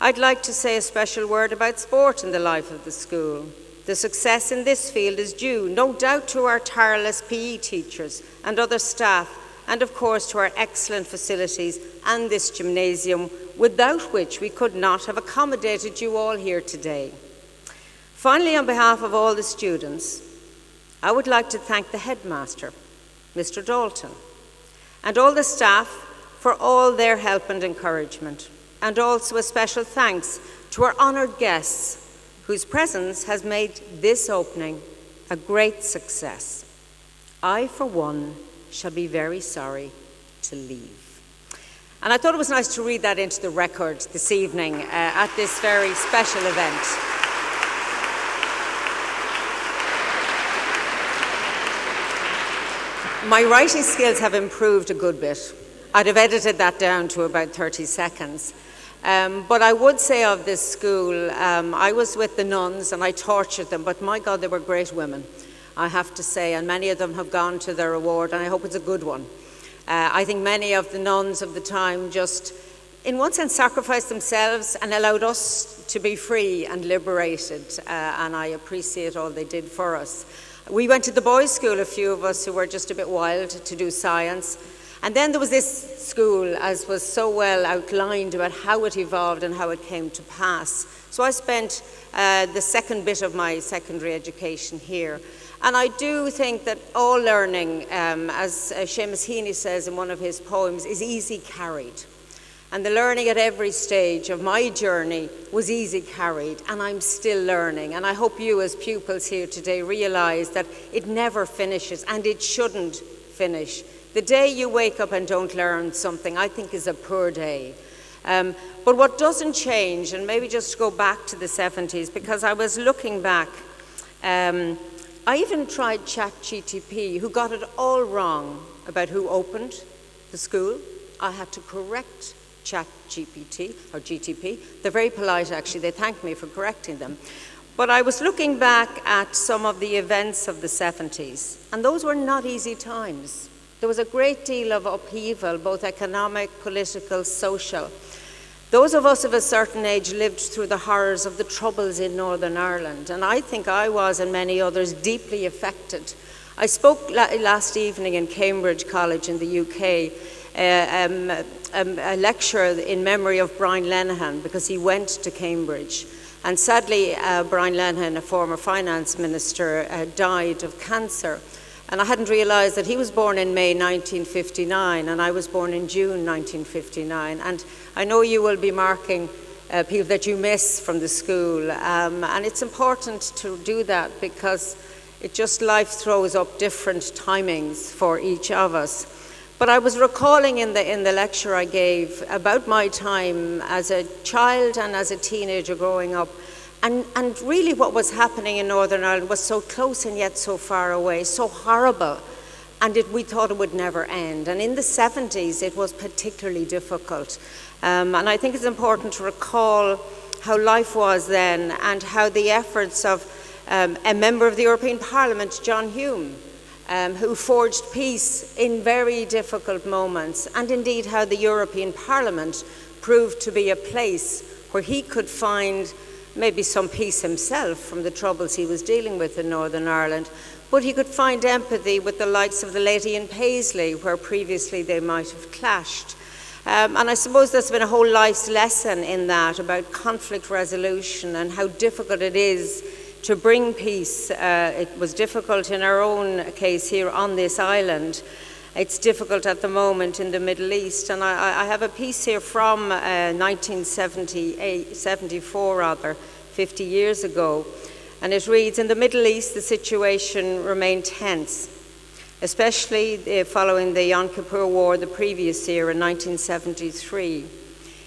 I'd like to say a special word about sport in the life of the school. The success in this field is due, no doubt, to our tireless PE teachers and other staff, and of course to our excellent facilities and this gymnasium, without which we could not have accommodated you all here today. Finally, on behalf of all the students, I would like to thank the headmaster, Mr. Dalton, and all the staff for all their help and encouragement, and also a special thanks to our honoured guests, whose presence has made this opening a great success. I, for one, shall be very sorry to leave. And I thought it was nice to read that into the record this evening at this very special event. My writing skills have improved a good bit. I'd have edited that down to about 30 seconds. But I would say of this school, I was with the nuns and I tortured them, but my God, they were great women, I have to say, and many of them have gone to their reward, and I hope it's a good one. I think many of the nuns of the time just, in one sense, sacrificed themselves and allowed us to be free and liberated, and I appreciate all they did for us. We went to the boys' school, a few of us who were just a bit wild to do science. And then there was this school, as was so well outlined about how it evolved and how it came to pass. So I spent the second bit of my secondary education here. And I do think that all learning, as Seamus Heaney says in one of his poems, is easy carried. And the learning at every stage of my journey was easy carried, and I'm still learning. And I hope you as pupils here today realise that it never finishes, and it shouldn't finish. The day you wake up and don't learn something, I think, is a poor day. But what doesn't change, and maybe just go back to the 70s, because I was looking back, I even tried ChatGPT, who got it all wrong about who opened the school. I had to correct ChatGPT or GTP. They're very polite, actually. They thanked me for correcting them. But I was looking back at some of the events of the 70s, and those were not easy times. There was a great deal of upheaval, both economic, political, social. Those of us of a certain age lived through the horrors of the Troubles in Northern Ireland, and I think I was, and many others, deeply affected. I spoke last evening in Cambridge College in the UK, a lecture in memory of Brian Lenihan, because he went to Cambridge. And sadly, Brian Lenihan, a former finance minister, died of cancer. And I hadn't realised that he was born in May 1959, and I was born in June 1959. And I know you will be marking people that you miss from the school. And it's important to do that, because it just, life throws up different timings for each of us. But I was recalling in the lecture I gave about my time as a child and as a teenager growing up, and really what was happening in Northern Ireland was so close and yet so far away, so horrible, and we thought it would never end. And in the 70s it was particularly difficult, and I think it's important to recall how life was then, and how the efforts of a member of the European Parliament, John Hume, who forged peace in very difficult moments, and indeed how the European Parliament proved to be a place where he could find maybe some peace himself from the troubles he was dealing with in Northern Ireland, but he could find empathy with the likes of the late Ian Paisley, where previously they might have clashed. And I suppose there's been a whole life's lesson in that about conflict resolution and how difficult it is to bring peace. It was difficult in our own case here on this island. It's difficult at the moment in the Middle East. And I have a piece here from 1974, 50 years ago. And it reads, "In the Middle East, the situation remained tense, especially following the Yom Kippur War the previous year in 1973.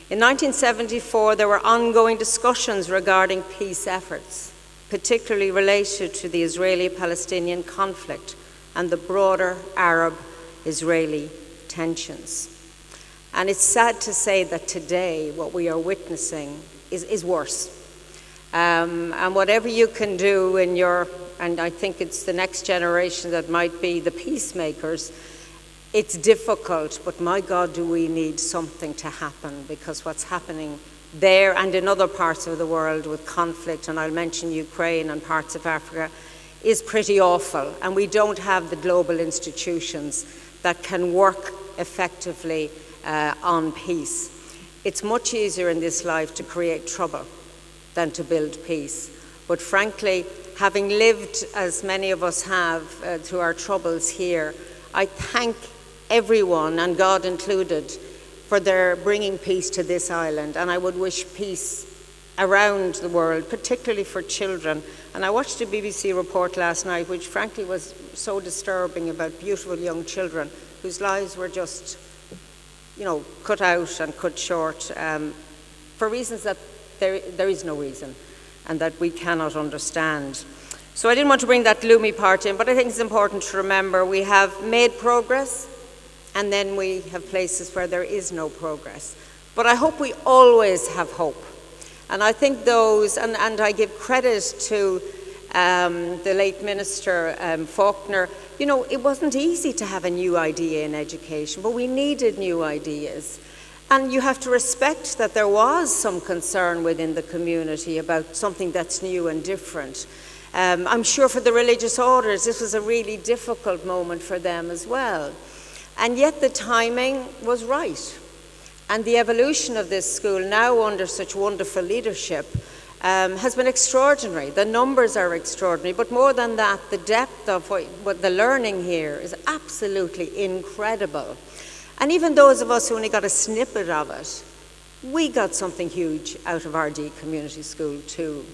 In 1974, there were ongoing discussions regarding peace efforts, particularly related to the Israeli-Palestinian conflict and the broader Arab-Israeli tensions. And it's sad to say that today what we are witnessing is worse. And whatever you can do in and I think it's the next generation that might be the peacemakers, it's difficult, but my God, do we need something to happen, because what's happening there and in other parts of the world with conflict, and I'll mention Ukraine and parts of Africa, is pretty awful, and we don't have the global institutions that can work effectively on peace. It's much easier in this life to create trouble than to build peace. But frankly, having lived, as many of us have, through our troubles here, I thank everyone, and God included, for their bringing peace to this island. And I would wish peace around the world, particularly for children. And I watched a BBC report last night, which frankly was so disturbing, about beautiful young children whose lives were just, cut out and cut short for reasons that there is no reason and that we cannot understand. So I didn't want to bring that gloomy part in, but I think it's important to remember we have made progress, and then we have places where there is no progress. But I hope we always have hope. And I think those, and I give credit to the late Minister Faulkner, it wasn't easy to have a new idea in education, but we needed new ideas. And you have to respect that there was some concern within the community about something that's new and different. I'm sure for the religious orders, this was a really difficult moment for them as well. And yet the timing was right. And the evolution of this school, now under such wonderful leadership, has been extraordinary. The numbers are extraordinary, but more than that, the depth of what the learning here is absolutely incredible. And even those of us who only got a snippet of it, we got something huge out of Ardee Community School too.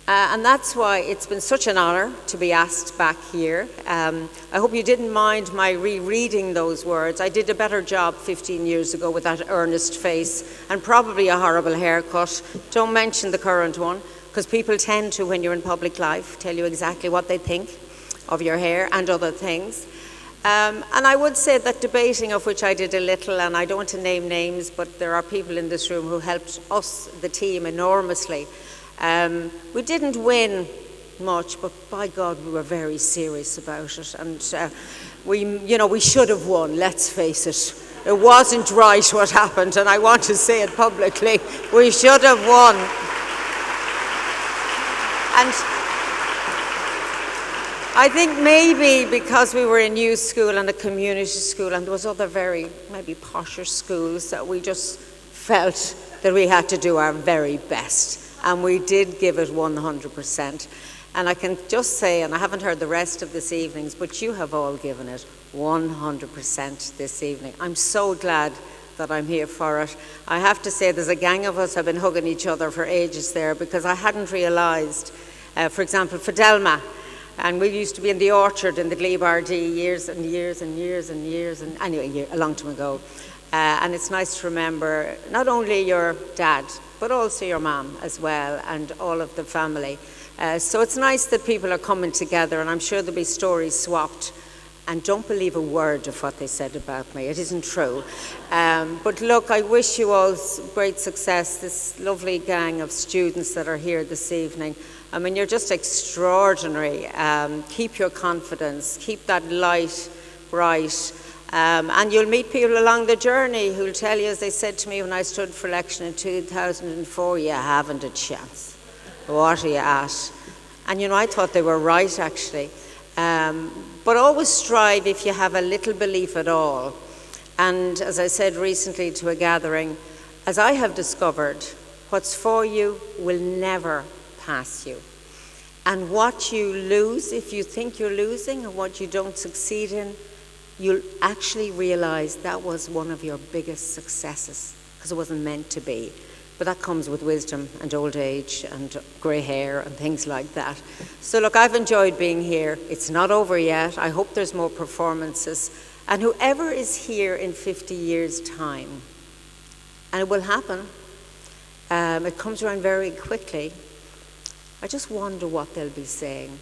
And that's why it's been such an honour to be asked back here. I hope you didn't mind my rereading those words. I did a better job 15 years ago with that earnest face and probably a horrible haircut. Don't mention the current one, because people tend to, when you're in public life, tell you exactly what they think of your hair and other things. And I would say that debating, of which I did a little, and I don't want to name names, but there are people in this room who helped us, the team, enormously. We didn't win much, but by God, we were very serious about it. And we should have won, let's face it. It wasn't right what happened, and I want to say it publicly. We should have won. And I think maybe because we were a new school and a community school, and there was other very maybe posher schools, that we just felt that we had to do our very best. And we did give it 100%. And I can just say, and I haven't heard the rest of this evening's, but you have all given it 100% this evening. I'm so glad that I'm here for it. I have to say, there's a gang of us have been hugging each other for ages there, because I hadn't realised, for example, Fidelma, and we used to be in the orchard in the Glebe Ardee years and years and years and years, and anyway, a long time ago. And it's nice to remember not only your dad, but also your mum as well, and all of the family. So it's nice that people are coming together, and I'm sure there'll be stories swapped. And don't believe a word of what they said about me. It isn't true. But look, I wish you all great success, this lovely gang of students that are here this evening. I mean, you're just extraordinary. Keep your confidence, keep that light bright. And you'll meet people along the journey who'll tell you, as they said to me when I stood for election in 2004, you haven't a chance. What are you at? And I thought they were right, actually. But always strive, if you have a little belief at all, And as I said recently to a gathering, as I have discovered, what's for you will never pass you. And what you lose, if you think you're losing, and what you don't succeed in, you'll actually realize that was one of your biggest successes, because it wasn't meant to be. But that comes with wisdom and old age and grey hair and things like that. So look, I've enjoyed being here. It's not over yet. I hope there's more performances. And whoever is here in 50 years' time, and it will happen, it comes around very quickly, I just wonder what they'll be saying.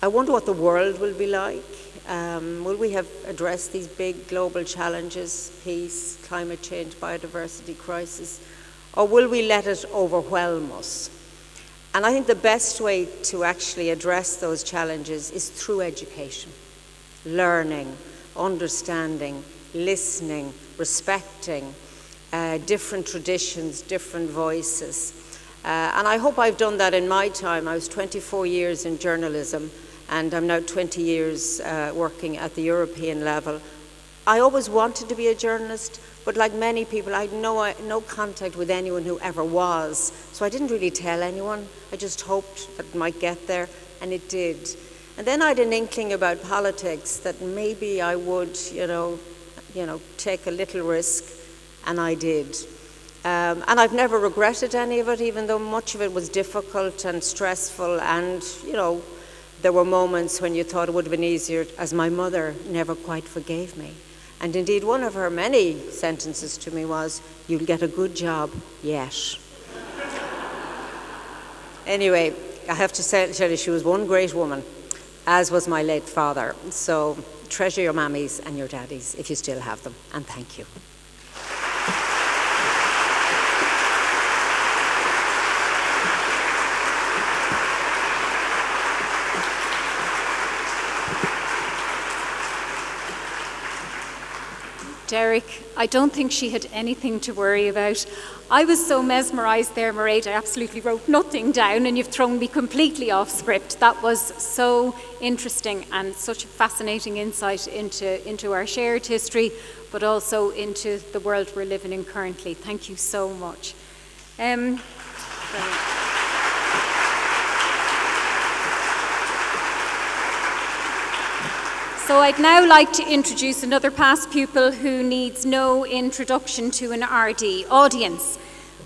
I wonder what the world will be like. Will we have addressed these big global challenges, peace, climate change, biodiversity crisis, or will we let it overwhelm us? And I think the best way to actually address those challenges is through education, learning, understanding, listening, respecting different traditions, different voices. And I hope I've done that in my time. I was 24 years in journalism, and I'm now 20 years working at the European level. I always wanted to be a journalist, but like many people, I had no contact with anyone who ever was. So I didn't really tell anyone. I just hoped that it might get there, and it did. And then I had an inkling about politics that maybe I would, take a little risk, and I did. And I've never regretted any of it, even though much of it was difficult and stressful. And, there were moments when you thought it would have been easier, as my mother never quite forgave me. And indeed, one of her many sentences to me was, "You'll get a good job yet." Anyway, I have to tell you, she was one great woman, as was my late father. So treasure your mammies and your daddies if you still have them. And thank you. Derek, I don't think she had anything to worry about. I was so mesmerised there, Mairead, I absolutely wrote nothing down, and you've thrown me completely off script. That was so interesting and such a fascinating insight into our shared history, but also into the world we're living in currently. Thank you so much. So I'd now like to introduce another past pupil who needs no introduction to an Ardee audience.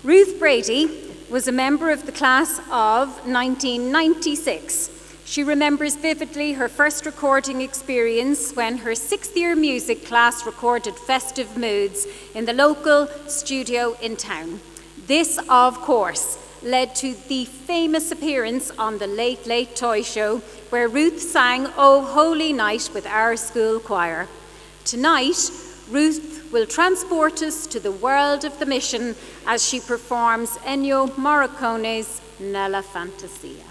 Ruth Brady was a member of the class of 1996. She remembers vividly her first recording experience when her sixth-year music class recorded Festive Moods in the local studio in town. This, of course, led to the famous appearance on the Late Late Toy Show, where Ruth sang "Oh Holy Night" with our school choir. Tonight, Ruth will transport us to the world of the mission as she performs Ennio Morricone's Nella Fantasia.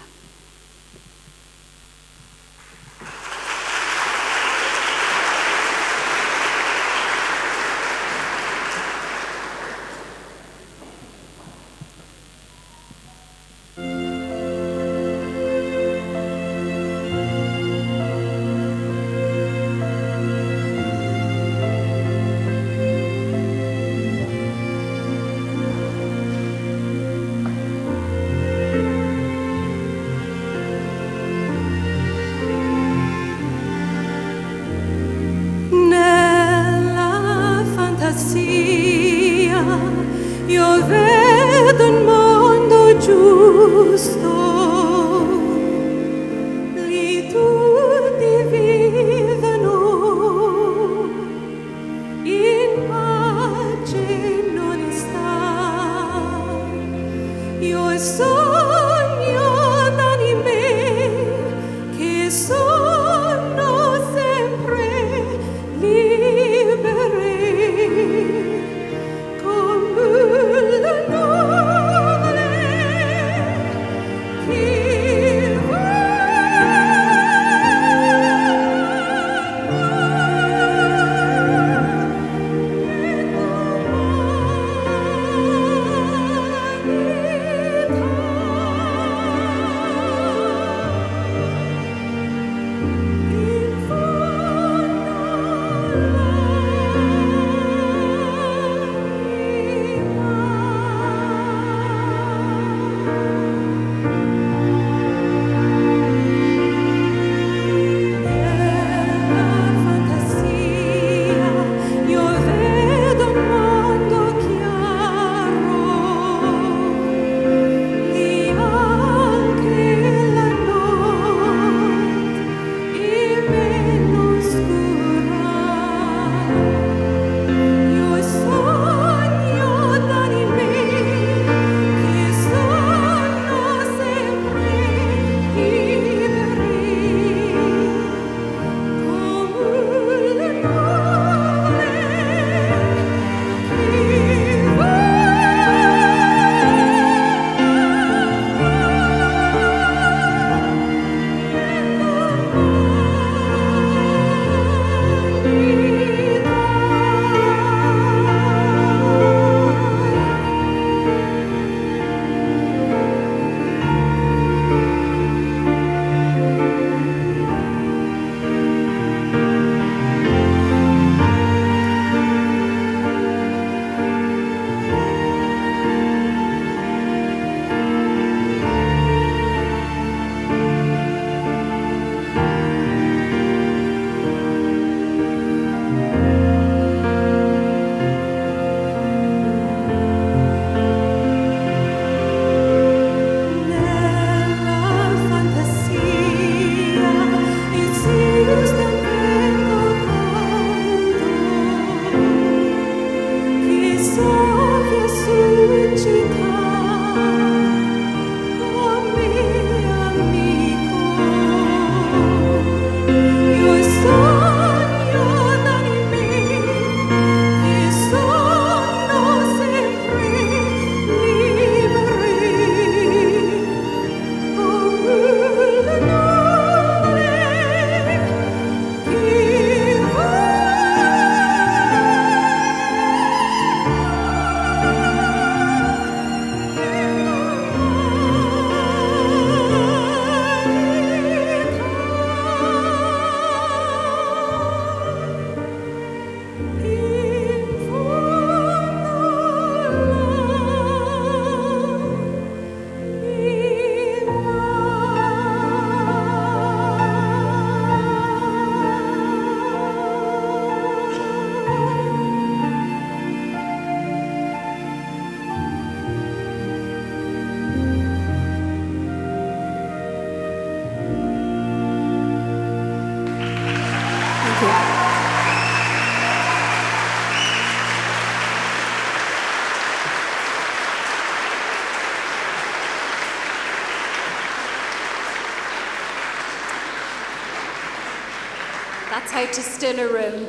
how to still a room.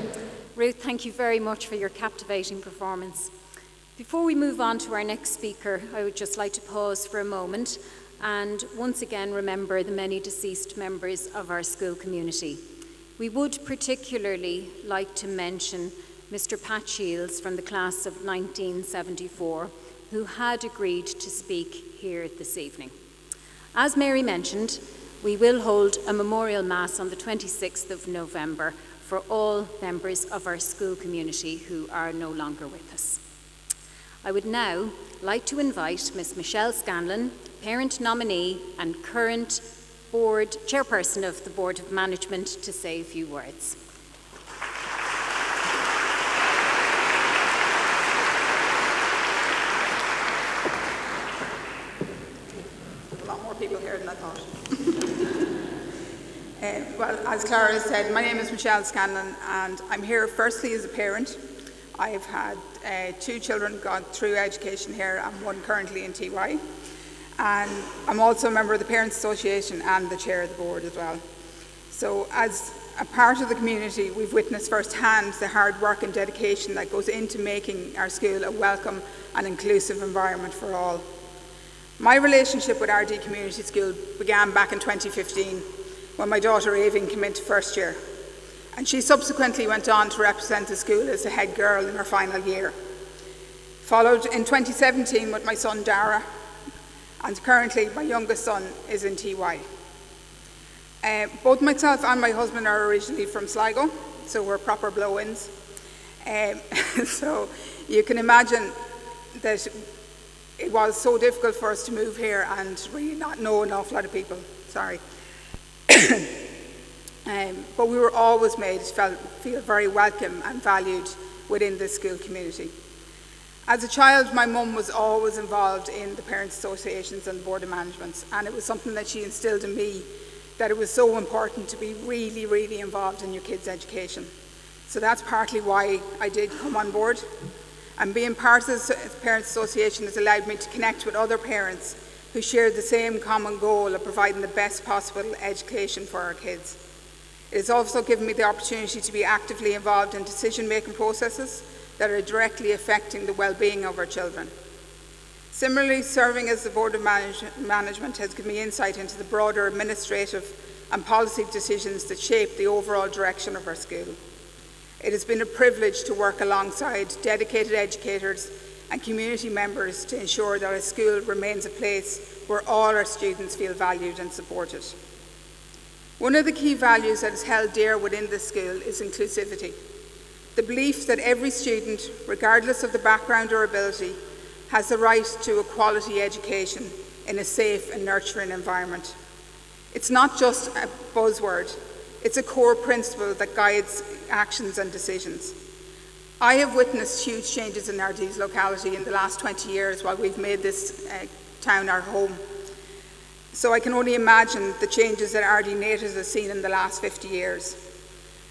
Ruth, thank you very much for your captivating performance. Before we move on to our next speaker, I would just like to pause for a moment and once again remember the many deceased members of our school community. We would particularly like to mention Mr. Pat Shields from the class of 1974, who had agreed to speak here this evening. As Mary mentioned, we will hold a memorial mass on the 26th of November for all members of our school community who are no longer with us. I would now like to invite Ms. Michelle Scanlon, parent nominee and current chairperson of the Board of Management, to say a few words. A lot more people here than I thought. Well, as Clara said, my name is Michelle Scanlon, and I'm here firstly as a parent. I've had 2 children gone through education here and 1 currently in TY. And I'm also a member of the Parents Association and the chair of the board as well. So as a part of the community, we've witnessed firsthand the hard work and dedication that goes into making our school a welcome and inclusive environment for all. My relationship with Ardee Community School began back in 2015 when my daughter Avian came into first year. And she subsequently went on to represent the school as a head girl in her final year. Followed in 2017 with my son Dara, and currently my youngest son is in TY. Both myself and my husband are originally from Sligo, so we're proper blow-ins. So you can imagine that it was so difficult for us to move here and really not know an awful lot of people. Sorry. But we were always made to feel very welcome and valued within this school community. As a child, my mum was always involved in the Parents Associations and the Board of Management, and it was something that she instilled in me, that it was so important to be really, really involved in your kids' education. So that's partly why I did come on board. And being part of the Parents Association has allowed me to connect with other parents who share the same common goal of providing the best possible education for our kids. It has also given me the opportunity to be actively involved in decision-making processes that are directly affecting the well-being of our children. Similarly, serving as the Board of Management has given me insight into the broader administrative and policy decisions that shape the overall direction of our school. It has been a privilege to work alongside dedicated educators and community members to ensure that our school remains a place where all our students feel valued and supported. One of the key values that is held dear within this school is inclusivity. The belief that every student, regardless of the background or ability, has the right to a quality education in a safe and nurturing environment. It's not just a buzzword, it's a core principle that guides actions and decisions. I have witnessed huge changes in Ardee's locality in the last 20 years while we've made this town our home. So I can only imagine the changes that Ardee natives have seen in the last 50 years.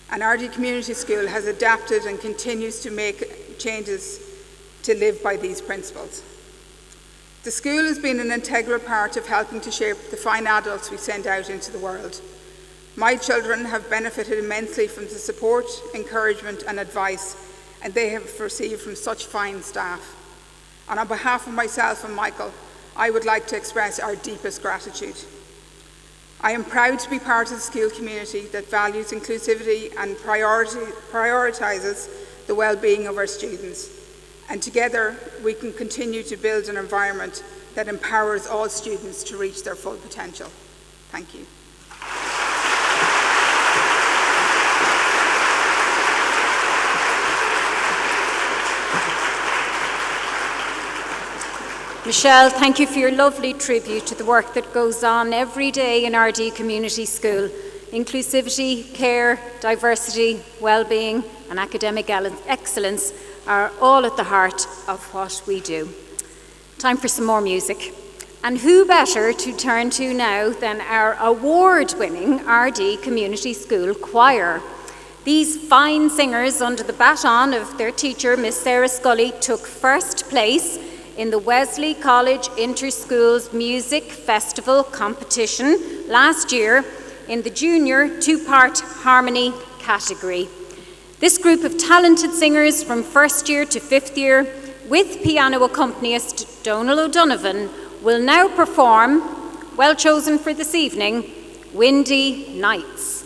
And Ardee Community School has adapted and continues to make changes to live by these principles. The school has been an integral part of helping to shape the fine adults we send out into the world. My children have benefited immensely from the support, encouragement and advice and they have received from such fine staff. And on behalf of myself and Michael, I would like to express our deepest gratitude. I am proud to be part of the school community that values inclusivity and prioritises the well-being of our students. And together, we can continue to build an environment that empowers all students to reach their full potential. Thank you. Michelle, thank you for your lovely tribute to the work that goes on every day in Ardee Community School. Inclusivity, care, diversity, well-being and academic excellence are all at the heart of what we do. Time for some more music. And who better to turn to now than our award-winning Ardee Community School choir. These fine singers, under the baton of their teacher, Miss Sarah Scully, took first place in the Wesley College Inter-Schools Music Festival competition last year in the junior two-part harmony category. This group of talented singers from first year to fifth year, with piano accompanist Donal O'Donovan, will now perform, well chosen for this evening, Windy Nights.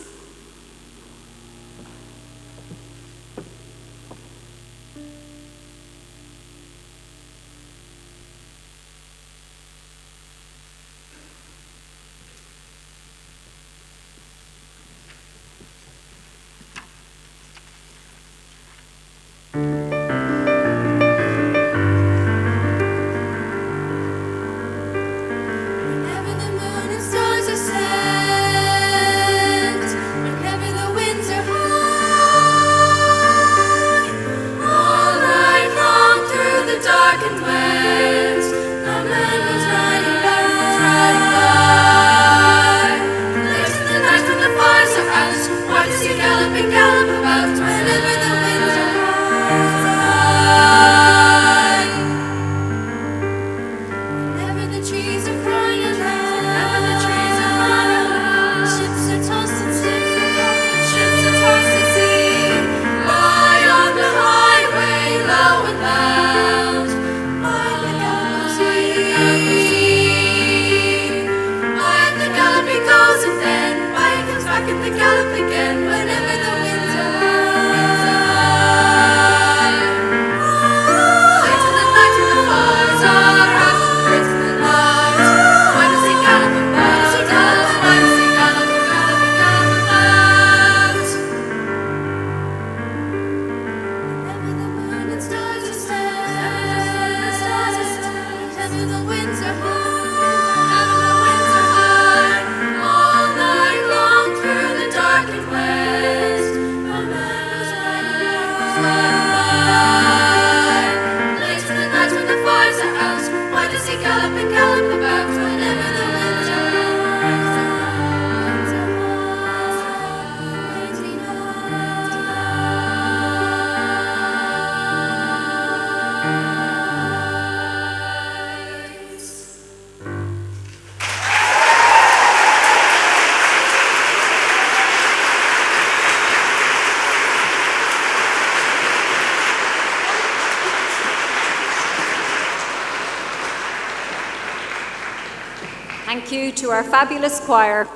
Thank you to our fabulous choir,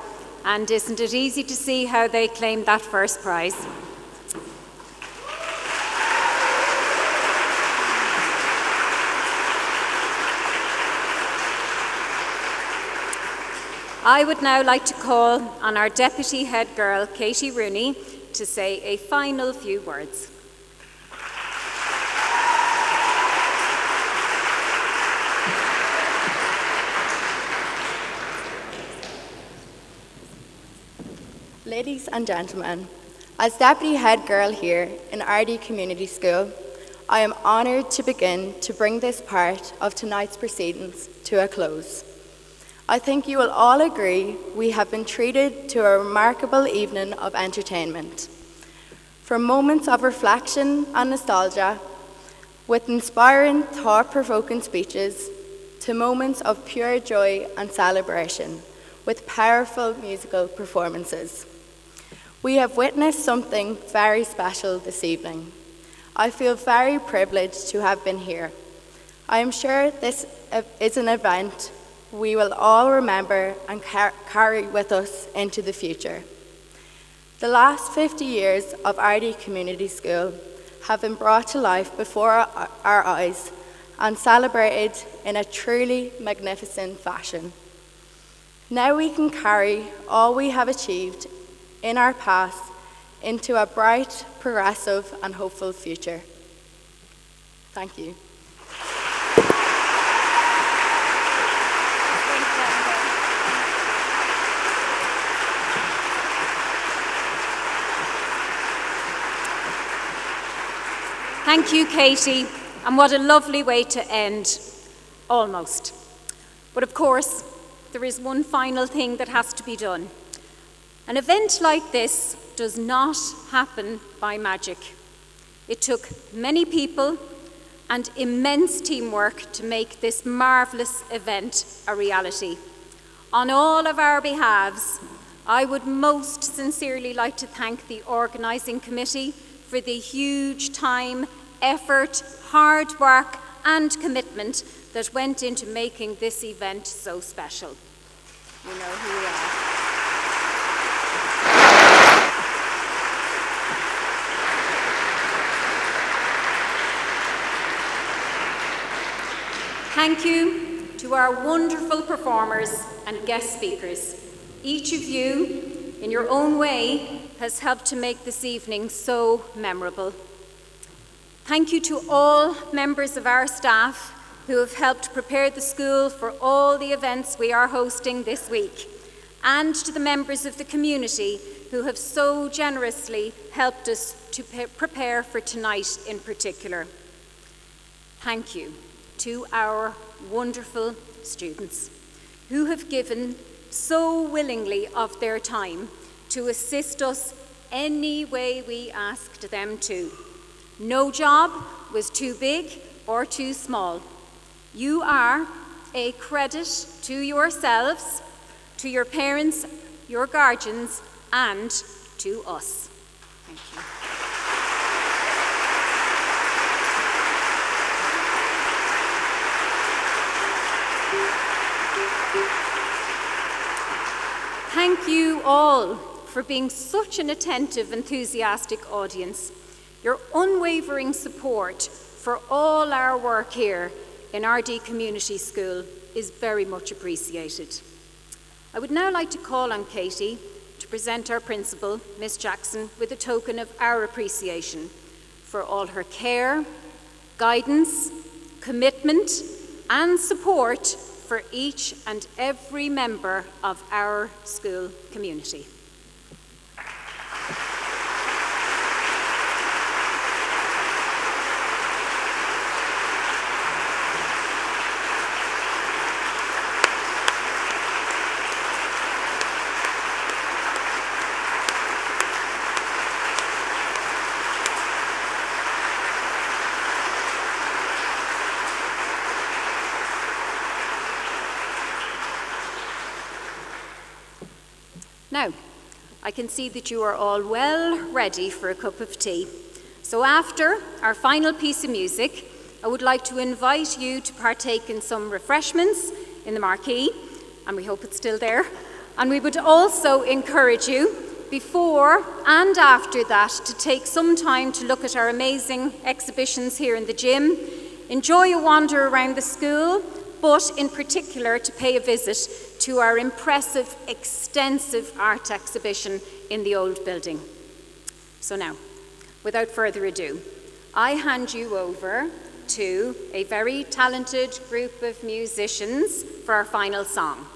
and isn't it easy to see how they claimed that first prize? I would now like to call on our Deputy Head Girl, Katie Rooney, to say a final few words. Ladies and gentlemen, as Deputy Head Girl here in Ardee Community School, I am honoured to begin to bring this part of tonight's proceedings to a close. I think you will all agree we have been treated to a remarkable evening of entertainment. From moments of reflection and nostalgia, with inspiring, thought-provoking speeches, to moments of pure joy and celebration, with powerful musical performances. We have witnessed something very special this evening. I feel very privileged to have been here. I am sure this is an event we will all remember and carry with us into the future. The last 50 years of Ardee Community School have been brought to life before our eyes and celebrated in a truly magnificent fashion. Now we can carry all we have achieved in our past into a bright, progressive and hopeful future. Thank you. Thank you, Katie, and what a lovely way to end, almost. But of course, there is one final thing that has to be done. An event like this does not happen by magic. It took many people and immense teamwork to make this marvellous event a reality. On all of our behalves, I would most sincerely like to thank the organising committee for the huge time, effort, hard work and commitment that went into making this event so special. You know who we are. Thank you to our wonderful performers and guest speakers. Each of you, in your own way, has helped to make this evening so memorable. Thank you to all members of our staff who have helped prepare the school for all the events we are hosting this week, and to the members of the community who have so generously helped us to prepare for tonight in particular. Thank you to our wonderful students who have given so willingly of their time to assist us any way we asked them to. No job was too big or too small. You are a credit to yourselves, to your parents, your guardians, and to us. Thank you. Thank you all for being such an attentive, enthusiastic audience. Your unwavering support for all our work here in Ardee Community School is very much appreciated. I would now like to call on Katie to present our principal, Miss Jackson, with a token of our appreciation for all her care, guidance, commitment, and support for each and every member of our school community. Now, I can see that you are all well ready for a cup of tea. So after our final piece of music, I would like to invite you to partake in some refreshments in the marquee, and we hope it's still there. And we would also encourage you, before and after that, to take some time to look at our amazing exhibitions here in the gym, enjoy a wander around the school, but in particular to pay a visit to our impressive, extensive art exhibition in the old building. So now, without further ado, I hand you over to a very talented group of musicians for our final song.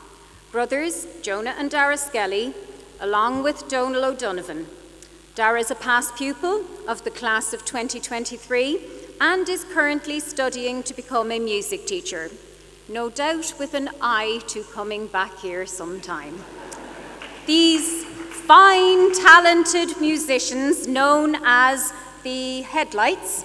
Brothers Jonah and Dara Skelly, along with Donal O'Donovan. Dara is a past pupil of the class of 2023 and is currently studying to become a music teacher. No doubt with an eye to coming back here sometime. These fine, talented musicians, known as the Headlights,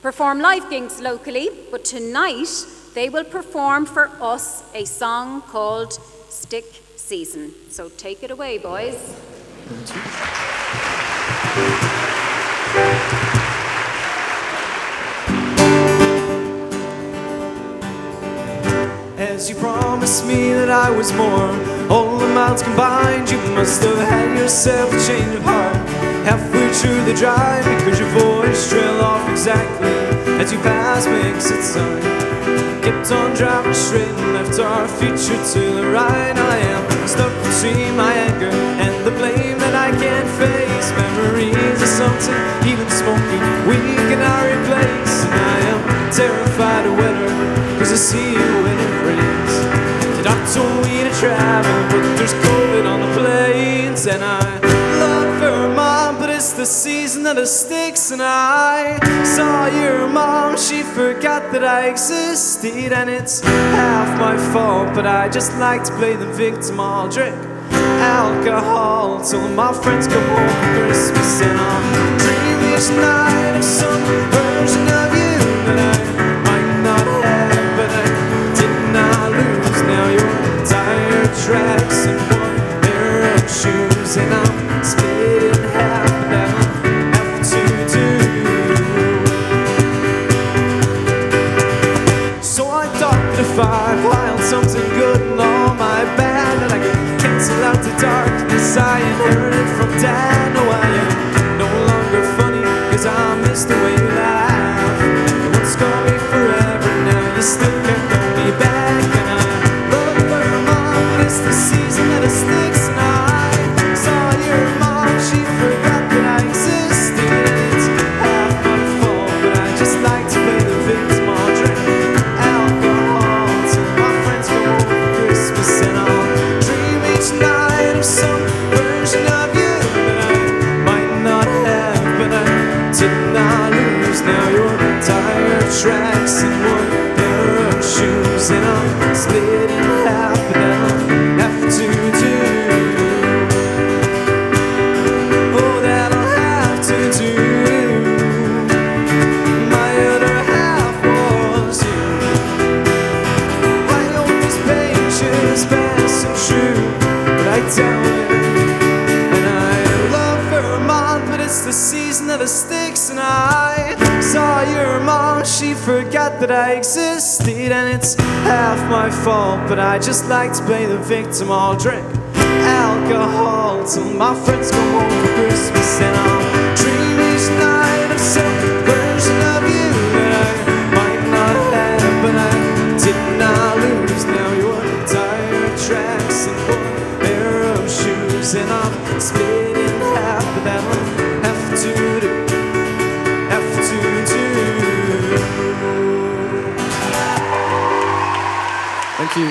perform live gigs locally, but tonight they will perform for us a song called Stick Season. So take it away, boys. As you promised me that I was more, all the miles combined, you must have had yourself a change of heart. Halfway through the drive, because your voice trailed off exactly as you passed me exit sign. Kept on driving straight and left our future to the right. I am stuck between my anger and the blame that I can't face. Memories of something even smoky we cannot replace. And I am terrified of weather, cause I see you when it rains. The doctor told me to travel, but there's COVID on the planes. And I love her mom, but it's the season of the sticks. And I saw your mom, she forgot that I existed. And it's half my fault, but I just like to play the victim. I'll drink alcohol till my friends come home for Christmas. And I'll dream each night of some version of you that I might not have, but I did not lose. Now your tire tracks and one pair of shoes. if I piled something good and all my bad, and I could cancel out the darkness I inherited from Dad. No, I am no longer funny, cause I miss the way you laugh. You once called me forever, now you still can't call me back. And I love her mom, but it's the season that it sticks. And I saw your mom, she forgot that I existed. It's half my fault, but I just like to play the victim. I'll drink alcohol till my friends come over for Christmas, and I'll dream each night of some version of you that I might not have, but I did not lose. Now you're tired tracks and one pair of shoes, and I'm split in half, but that'll have to do. Oh, that'll have to do. My other half was you. I hope this page is best and true, but I tell you, and I love Vermont, but it's the season of the sticks. And I saw your mom, she forgot that I existed, and it's half my fault, but I just like to play the victim. I'll drink alcohol till my friends come home for Christmas, and I'll dream each night of some version of you that I might not have, but I did not lose. Now you're tired tracks and one pair of shoes, and I'm split in half, but that'll have to do. Have to do. Thank you.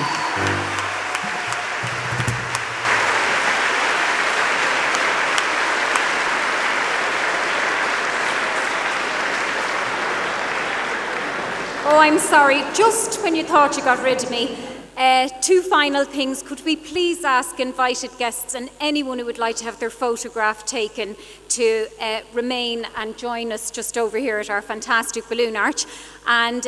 Oh, I'm sorry. Just when you thought you got rid of me, two final things. Could we please ask invited guests and anyone who would like to have their photograph taken to remain and join us just over here at our fantastic balloon arch. And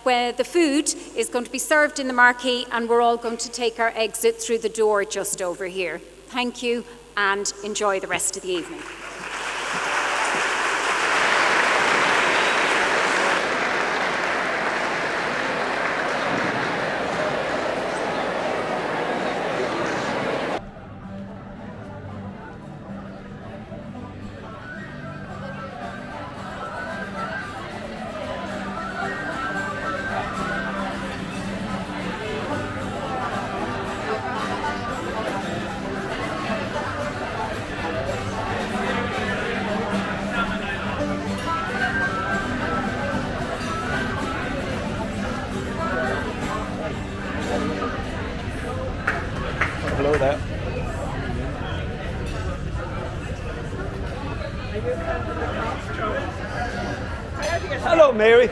where the food is going to be served in the marquee, and we're all going to take our exit through the door just over here. Thank you, and enjoy the rest of the evening. Hello there. Hello, Mary.